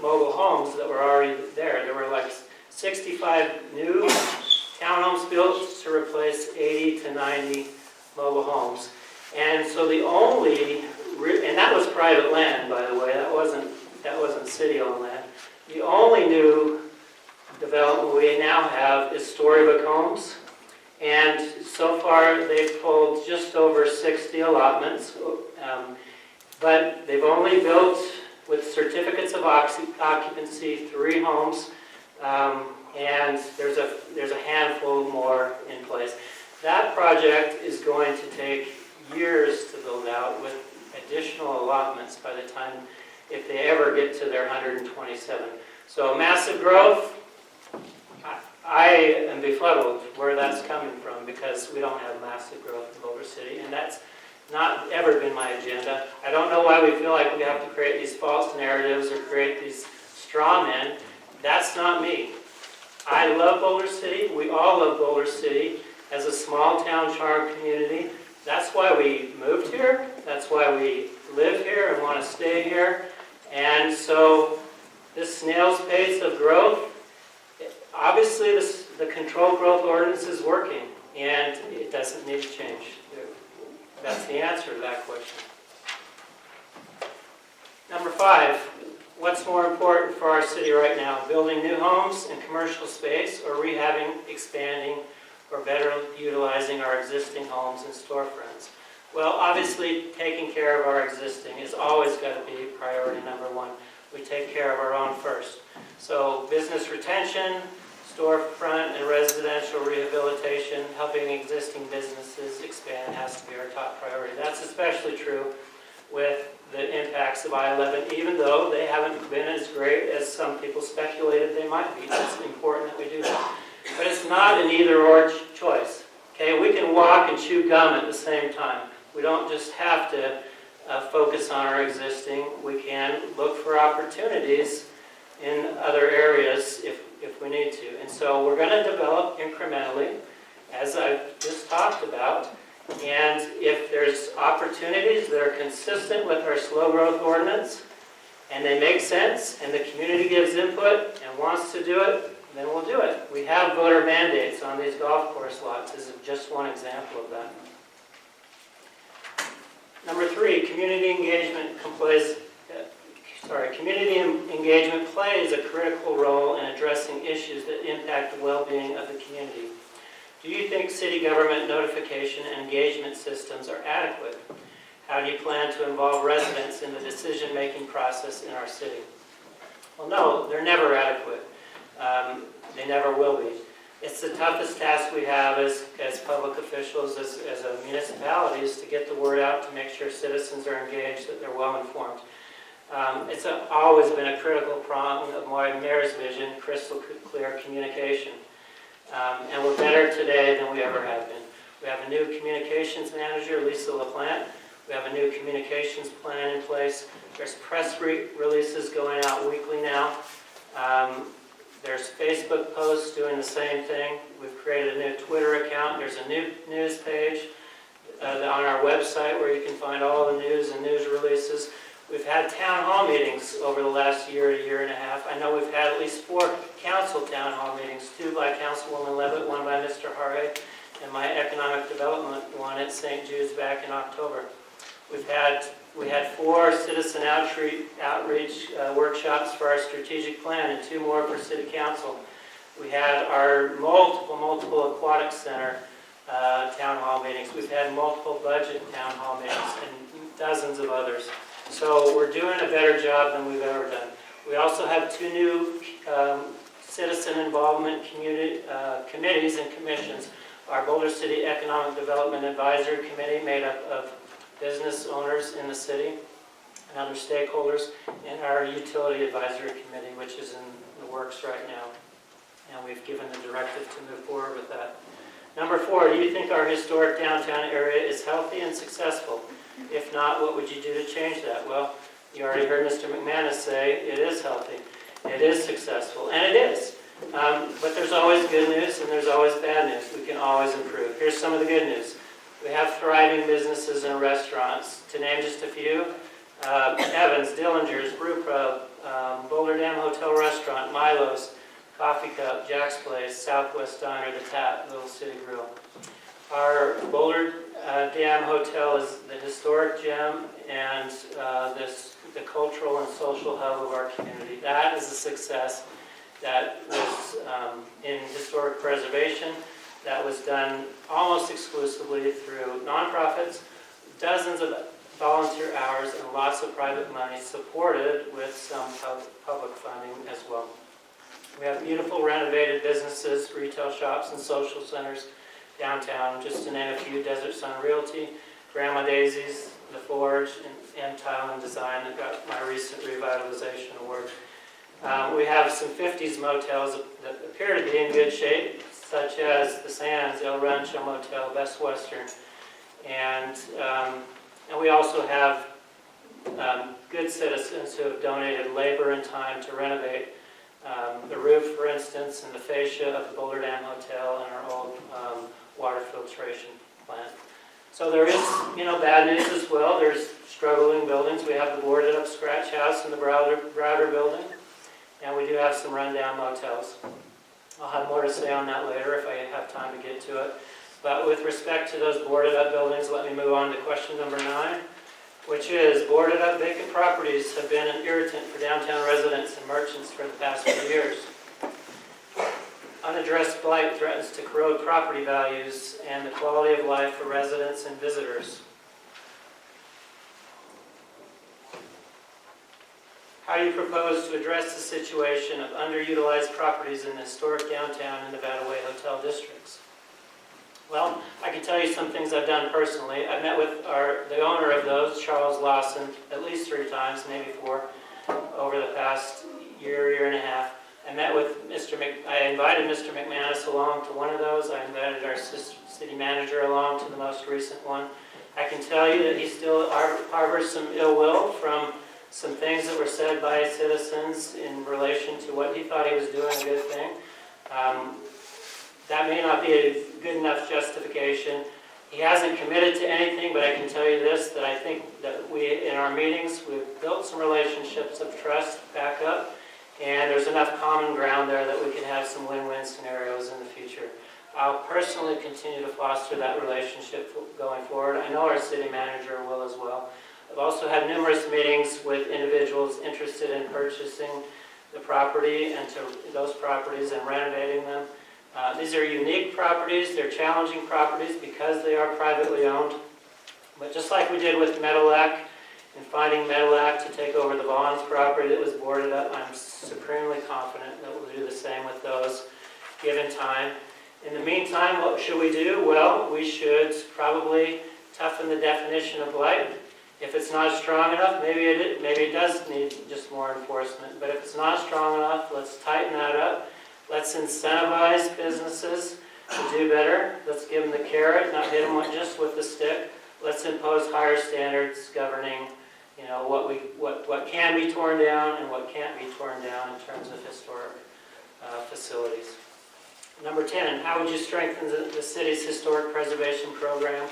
mobile homes that were already there. There were like 65 new townhomes built to replace 80 to 90 mobile homes. And so the only, and that was private land, by the way, that wasn't city-owned land. The only new development we now have is storybook homes. And so far they've pulled just over 60 allotments. But they've only built, with certificates of occupancy, 3 homes, and there's a handful more in place. That project is going to take years to build out with additional allotments by the time, if they ever get to their 127. So massive growth. I am befuddled where that's coming from because we don't have massive growth in Boulder City, and that's not ever been my agenda. I don't know why we feel like we have to create these false narratives or create these straw men. That's not me. I love Boulder City. We all love Boulder City as a small town charm community. That's why we moved here. That's why we live here and want to stay here. And so this snail's pace of growth, obviously the controlled growth ordinance is working and it doesn't need to change. That's the answer to that question. Number 5, what's more important for our city right now? Building new homes and commercial space, or rehabbing, expanding, or better utilizing our existing homes and storefronts? Well, obviously, taking care of our existing is always got to be priority number 1. We take care of our own first. So business retention, storefront and residential rehabilitation, helping existing businesses expand has to be our top priority. That's especially true with the impacts of I-11, even though they haven't been as great as some people speculated they might be. It's important that we do that. But it's not an either-or choice. Okay, we can walk and chew gum at the same time. We don't just have to focus on our existing. We can look for opportunities in other areas if we need to. And so we're going to develop incrementally, as I just talked about. And if there's opportunities that are consistent with our slow growth ordinance, and they make sense, and the community gives input and wants to do it, then we'll do it. We have voter mandates on these golf course lots. This is just one example of that. Number 3, community engagement plays a critical role in addressing issues that impact the well-being of the community. Do you think city government notification and engagement systems are adequate? How do you plan to involve residents in the decision-making process in our city? Well, no, they're never adequate. They never will be. It's the toughest task we have as public officials, as a municipality, is to get the word out to make sure citizens are engaged, that they're well informed. It's always been a critical prong of my mayor's vision, crystal clear communication. And we're better today than we ever have been. We have a new communications manager, Lisa LaPlante. We have a new communications plan in place. There's press releases going out weekly now. There's Facebook posts doing the same thing. We've created a new Twitter account. There's a new news page on our website where you can find all the news and news releases. We've had town hall meetings over the last year and a half. I know we've had at least 4 council town hall meetings, 2 by Councilwoman Levitt, 1 by Mr. Harre, and my economic development one at St. Jude's back in October. We had 4 citizen outreach workshops for our strategic plan and 2 more for city council. We had our multiple aquatic center town hall meetings. We've had multiple budget town hall meetings and dozens of others. So we're doing a better job than we've ever done. We also have 2 new citizen involvement committees and commissions. Our Boulder City Economic Development Advisory Committee, made up of business owners in the city, and other stakeholders, and our utility advisory committee, which is in the works right now. And we've given the directive to move forward with that. Number 4, do you think our historic downtown area is healthy and successful? If not, what would you do to change that? Well, you already heard Mr. McManus say it is healthy, it is successful, and it is. But there's always good news and there's always bad news. We can always improve. Here's some of the good news. We have thriving businesses and restaurants. To name just a few, Evans, Dillinger's, Brew Pub, Boulder Dam Hotel Restaurant, Milo's, Coffee Cup, Jack's Place, Southwest Diner, The Tap, Little City Grill. Our Boulder Dam Hotel is the historic gem and the cultural and social hub of our community. That is a success that was in historic preservation, that was done almost exclusively through nonprofits, dozens of volunteer hours, and lots of private money supported with some public funding as well. We have beautiful renovated businesses, retail shops, and social centers downtown, just to name a few: Desert Sun Realty, Grandma Daisy's, The Forge, and Tile and Design that got my recent revitalization award. We have some 50s motels that appear to be in good shape, such as the Sands, El Rancho Motel, Best Western, and we also have good citizens who have donated labor and time to renovate the roof, for instance, and the fascia of the Boulder Dam Hotel and our old water filtration plant. So there is, bad news as well. There's struggling buildings. We have the boarded up Scratch House in the Browder building, and we do have some rundown motels. I'll have more to say on that later if I have time to get to it. But with respect to those boarded up buildings, let me move on to question number 9, which is: boarded up vacant properties have been an irritant for downtown residents and merchants for the past few years. Unaddressed blight threatens to corrode property values and the quality of life for residents and visitors. How do you propose to address the situation of underutilized properties in the historic downtown and Nevada Way hotel districts? Well, I can tell you some things I've done personally. I've met with the owner of those, Charles Lawson, at least 3 times, maybe 4, over the past year and a half. I invited Mr. McManus along to one of those. I invited our city manager along to the most recent one. I can tell you that he still harbors some ill will from some things that were said by citizens in relation to what he thought he was doing a good thing. That may not be a good enough justification. He hasn't committed to anything, but I can tell you this, that I think that in our meetings, we've built some relationships of trust back up, and there's enough common ground there that we can have some win-win scenarios in the future. I'll personally continue to foster that relationship going forward. I know our city manager will as well. I've also had numerous meetings with individuals interested in purchasing the property and those properties and renovating them. These are unique properties. They're challenging properties because they are privately owned. But just like we did with Medilac and finding Medilac to take over the Vaughn's property that was boarded up, I'm supremely confident that we'll do the same with those given time. In the meantime, what should we do? Well, we should probably toughen the definition of blight. If it's not strong enough, maybe it does need just more enforcement. But if it's not strong enough, let's tighten that up. Let's incentivize businesses to do better. Let's give them the carrot, not hit them just with the stick. Let's impose higher standards governing, what can be torn down and what can't be torn down in terms of historic facilities. Number 10, how would you strengthen the city's historic preservation program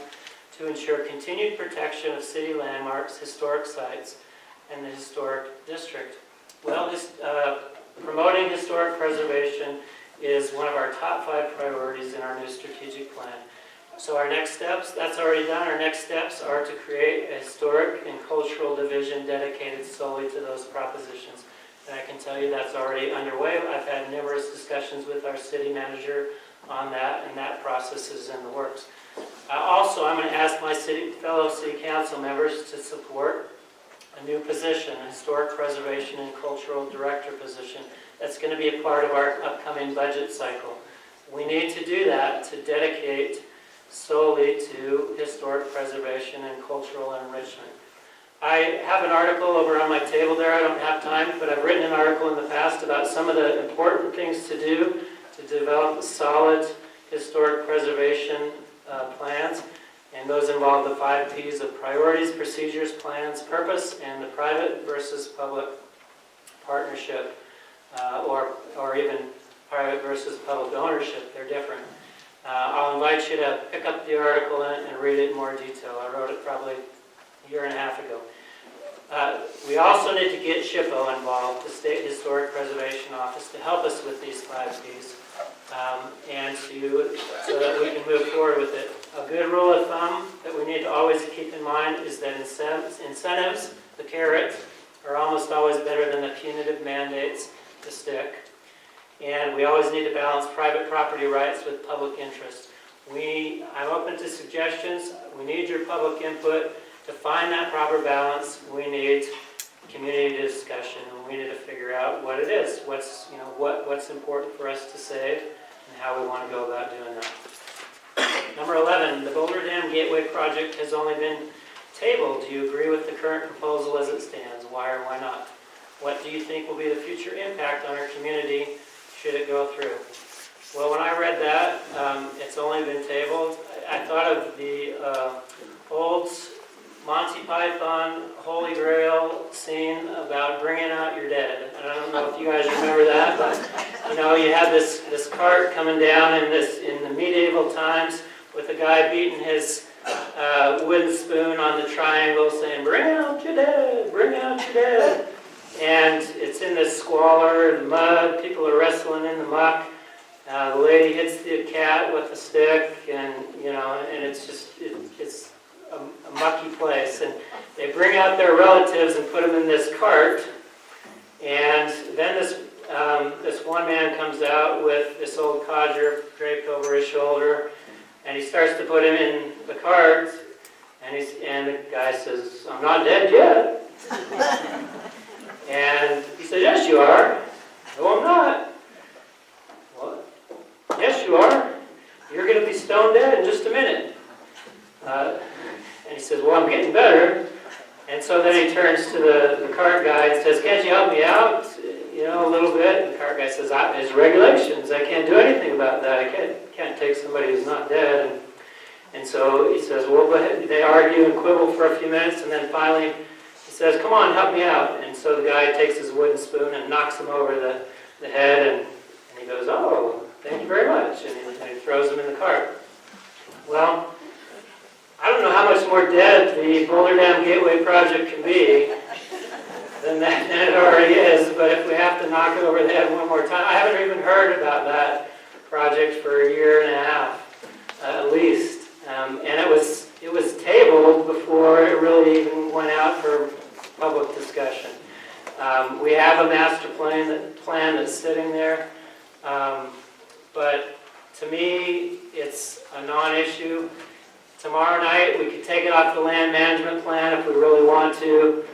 to ensure continued protection of city landmarks, historic sites, and the historic district? Well, promoting historic preservation is one of our top 5 priorities in our new strategic plan. So our next steps, that's already done. Our next steps are to create a historic and cultural division dedicated solely to those propositions. And I can tell you that's already underway. I've had numerous discussions with our city manager on that, and that process is in the works. Also, I'm going to ask my fellow city council members to support a new position, a historic preservation and cultural director position. That's going to be a part of our upcoming budget cycle. We need to do that to dedicate solely to historic preservation and cultural enrichment. I have an article over on my table there. I don't have time, but I've written an article in the past about some of the important things to do to develop solid historic preservation plans. And those involve the 5 Ps of priorities, procedures, plans, purpose, and the private versus public partnership, or even private versus public ownership. They're different. I'll invite you to pick up the article and read it in more detail. I wrote it probably a year and a half ago. We also need to get SHPO involved, the State Historic Preservation Office, to help us with these 5 Ps, and so that we can move forward with it. A good rule of thumb that we need to always keep in mind is that incentives, the carrots, are almost always better than the punitive mandates to stick. And we always need to balance private property rights with public interest. I'm open to suggestions. We need your public input. To find that proper balance, we need community discussion, and we need to figure out what it is, what's important for us to save, and how we want to go about doing that. Number 11, the Boulder Dam Gateway project has only been tabled. Do you agree with the current proposal as it stands? Why or why not? What do you think will be the future impact on our community should it go through? Well, when I read that, it's only been tabled, I thought of the old Monty Python Holy Grail scene about bringing out your dead. And I don't know if you guys remember that, but you had this cart coming down in the medieval times with a guy beating his wooden spoon on the triangle saying, "Bring out your dead, bring out your dead." And it's in this squalor, the mud, people are wrestling in the muck. The lady hits the cat with a stick, and it's a mucky place. And they bring out their relatives and put them in this cart. And then this one man comes out with this old codger draped over his shoulder, and he starts to put him in the cart. And the guy says, "I'm not dead yet." And he said, "Yes, you are." "No, I'm not." "What?" "Yes, you are. You're going to be stone dead in just a minute." And he says, "Well, I'm getting better." And so then he turns to the cart guy and says, "Can't you help me out, a little bit?" And the cart guy says, "There's regulations. I can't do anything about that. I can't take somebody who's not dead." And so he says, "Well, go ahead." They argue and quibble for a few minutes, and then finally he says, "Come on, help me out." And so the guy takes his wooden spoon and knocks him over the head, and he goes, "Oh, thank you very much." And he throws him in the cart. Well, I don't know how much more dead the Boulder Dam Gateway project can be than it already is, but if we have to knock it over the head one more time, I haven't even heard about that project for a year and a half, at least. And it was tabled before it really even went out for public discussion. We have a master plan that's sitting there, but to me, it's a non-issue. Tomorrow night, we could take it off the land management plan if we really want to.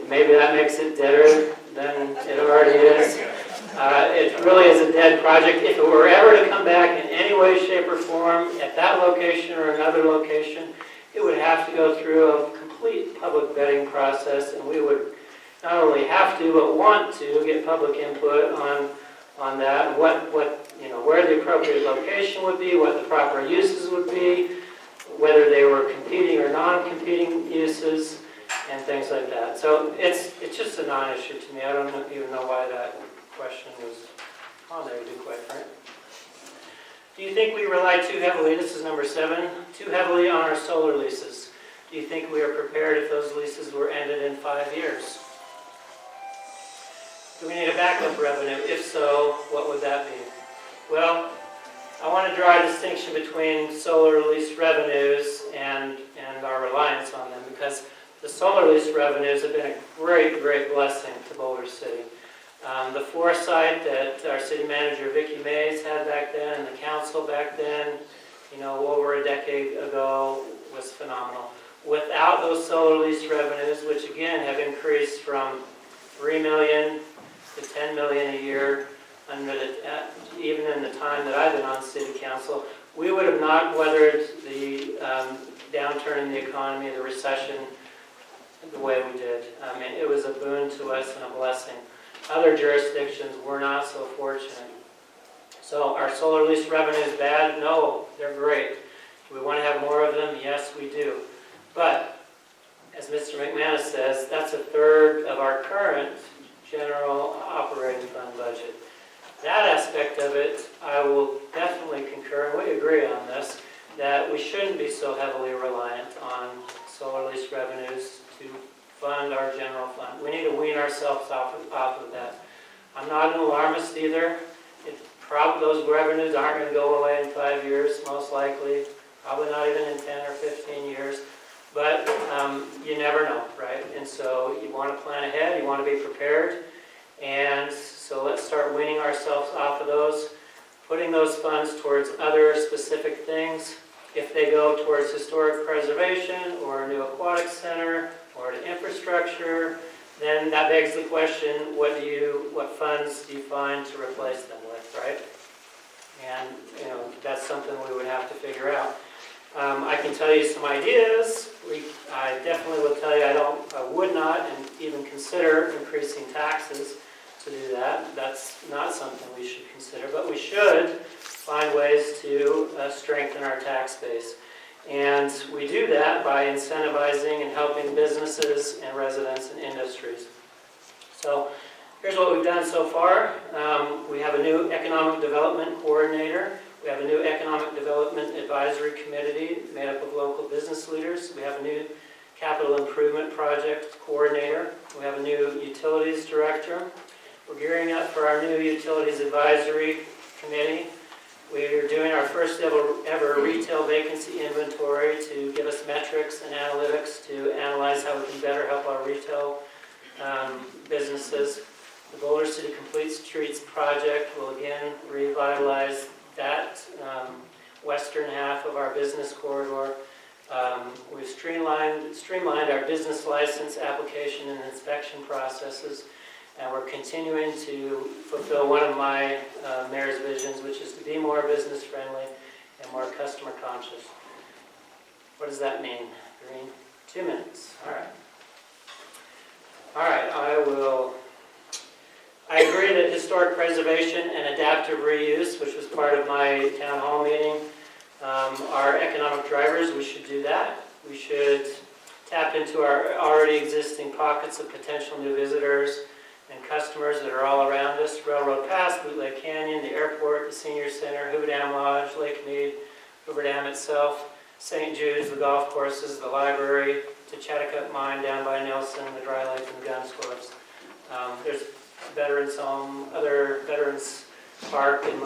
Maybe that makes it deader than it already is. It really is a dead project. If it were ever to come back in any way, shape, or form at that location or another location, it would have to go through a complete public vetting process, and we would not only have to, but want to get public input on that, where the appropriate location would be, what the proper uses would be, whether they were competing or non-competing uses, and things like that. So it's just a non-issue to me. I don't even know why that question was on there, to be quite frank. Do you think we rely too heavily, this is number 7, too heavily on our solar leases? Do you think we are prepared if those leases were ended in 5 years? Do we need a backup revenue? If so, what would that be? Well, I want to draw a distinction between solar lease revenues and our reliance on them, because the solar lease revenues have been a great, great blessing to Boulder City. The foresight that our city manager, Vicki Mays, had back then, and the council back then, over a decade ago, was phenomenal. Without those solar lease revenues, which again have increased from $3 million to $10 million a year, even in the time that I've been on city council, we would have not weathered the downturn in the economy, the recession, the way we did. I mean, it was a boon to us and a blessing. Other jurisdictions were not so fortunate. So our solar lease revenue is bad? No, they're great. Do we want to have more of them? Yes, we do. But, as Mr. McManus says, that's a third of our current general operating fund budget. That aspect of it, I will definitely concur, and we agree on this, that we shouldn't be so heavily reliant on solar lease revenues to fund our general fund. We need to wean ourselves off of that. I'm not an alarmist either. Those revenues aren't going to go away in 5 years, most likely. Probably not even in 10 or 15 years. But you never know, right? And so you want to plan ahead, you want to be prepared. And so let's start weaning ourselves off of those, putting those funds towards other specific things. If they go towards historic preservation or a new aquatic center or to infrastructure, then that begs the question, what funds do you find to replace them with, right? And that's something we would have to figure out. I can tell you some ideas. I definitely will tell you I would not and even consider increasing taxes to do that. That's not something we should consider, but we should find ways to strengthen our tax base. And we do that by incentivizing and helping businesses and residents and industries. So here's what we've done so far. We have a new economic development coordinator. We have a new economic development advisory committee made up of local business leaders. We have a new capital improvement project coordinator. We have a new utilities director. We're gearing up for our new utilities advisory committee. We're doing our first ever retail vacancy inventory to give us metrics and analytics to analyze how we can better help our retail businesses. The Boulder City Complete Streets project will again revitalize that western half of our business corridor. We've streamlined our business license application and inspection processes, and we're continuing to fulfill one of my mayor's visions, which is to be more business friendly and more customer conscious. What does that mean, Green? 2 minutes. All right. All right, I agree that historic preservation and adaptive reuse, which was part of my town hall meeting, are economic drivers. We should do that. We should tap into our already existing pockets of potential new visitors and customers that are all around us. Railroad Pass, Boot Lake Canyon, the airport, the senior center, Hoover Dam Lodge, Lake Mead, Hoover Dam itself, St. Jude's, the golf courses, the library, to Chattacut Mine down by Nelson, the Dry Lake and the gun clubs. There's Veterans Home, other Veterans Park, and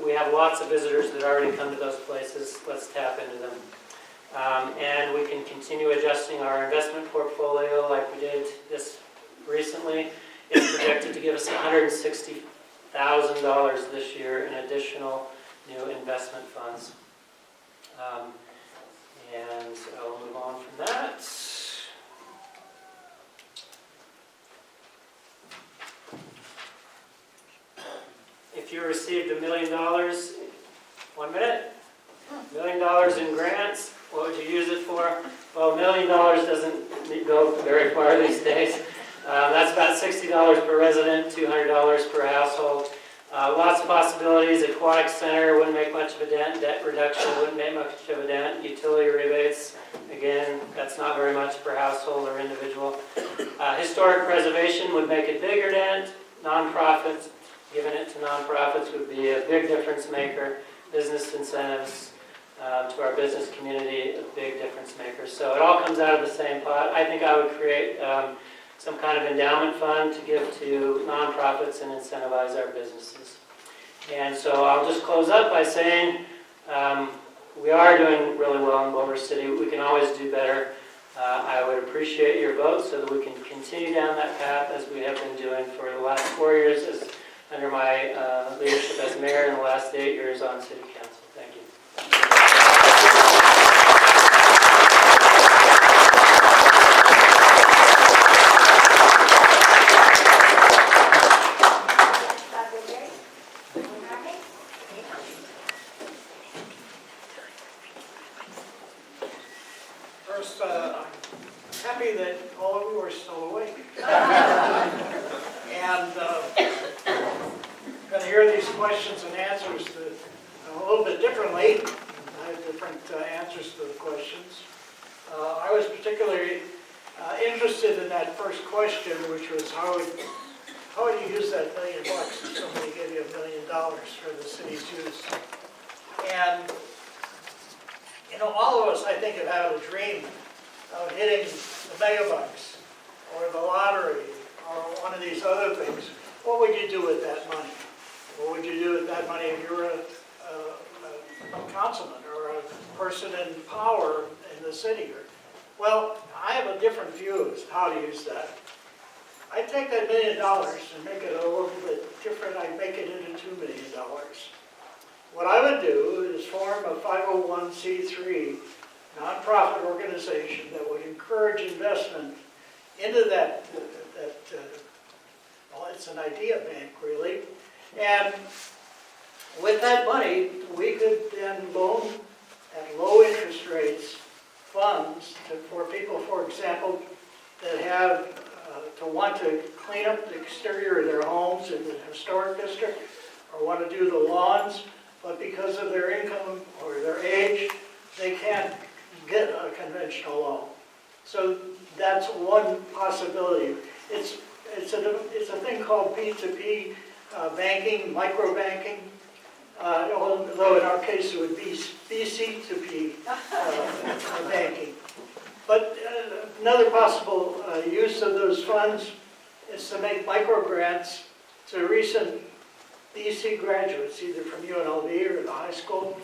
we have lots of visitors that already come to those places. Let's tap into them. And we can continue adjusting our investment portfolio like we did this recently. It's projected to give us $160,000 this year in additional new investment funds. And I'll move on from that. If you received $1 million, 1 minute, $1 million in grants, what would you use it for? Well, $1 million doesn't go very far these days. That's about $60 per resident, $200 per household. Lots of possibilities. Aquatic center wouldn't make much of a dent. Debt reduction wouldn't make much of a dent. Utility rebates, again, that's not very much per household or individual. Historic preservation would make a bigger dent. Nonprofits, giving it to nonprofits would be a big difference maker. Business incentives to our business community, a big difference maker. So it all comes out of the same pot. I think I would create some kind of endowment fund to give to nonprofits and incentivize our businesses. And so I'll just close up by saying we are doing really well in Boulder City. We can always do better. I would appreciate your vote so that we can continue down that path as we have been doing for the last 4 years under my leadership as mayor and the last 8 years on city council. Thank you. First, going to hear these questions and answers a little bit differently. I have different answers to the questions. I was particularly interested in that first question, which was how would you use that $1 million if somebody gave you $1 million for the city's use? And, you know, all of us, I think, have had a dream of hitting the megabucks or the lottery or one of these other things. What would you do with that money? What would you do with that money if you were a councilman or a person in power in the city? Well, I have a different view as to how to use that. I'd take that $1 million and make it a little bit different. I'd make it into $2 million. What I would do is form a 501c3 nonprofit organization that would encourage investment into that well, it's an idea bank, really. And with that money, we could then loan at low interest rates funds for people, for example, that have to want to clean up the exterior of their homes in the historic district or want to do the lawns, but because of their income or their age, they can't get a conventional loan. So that's one possibility. It's a thing called P2P banking, micro banking, although in our case it would be BC2P banking. But another possible use of those funds is to make micro grants to recent BC graduates, either from UNLV or the high school,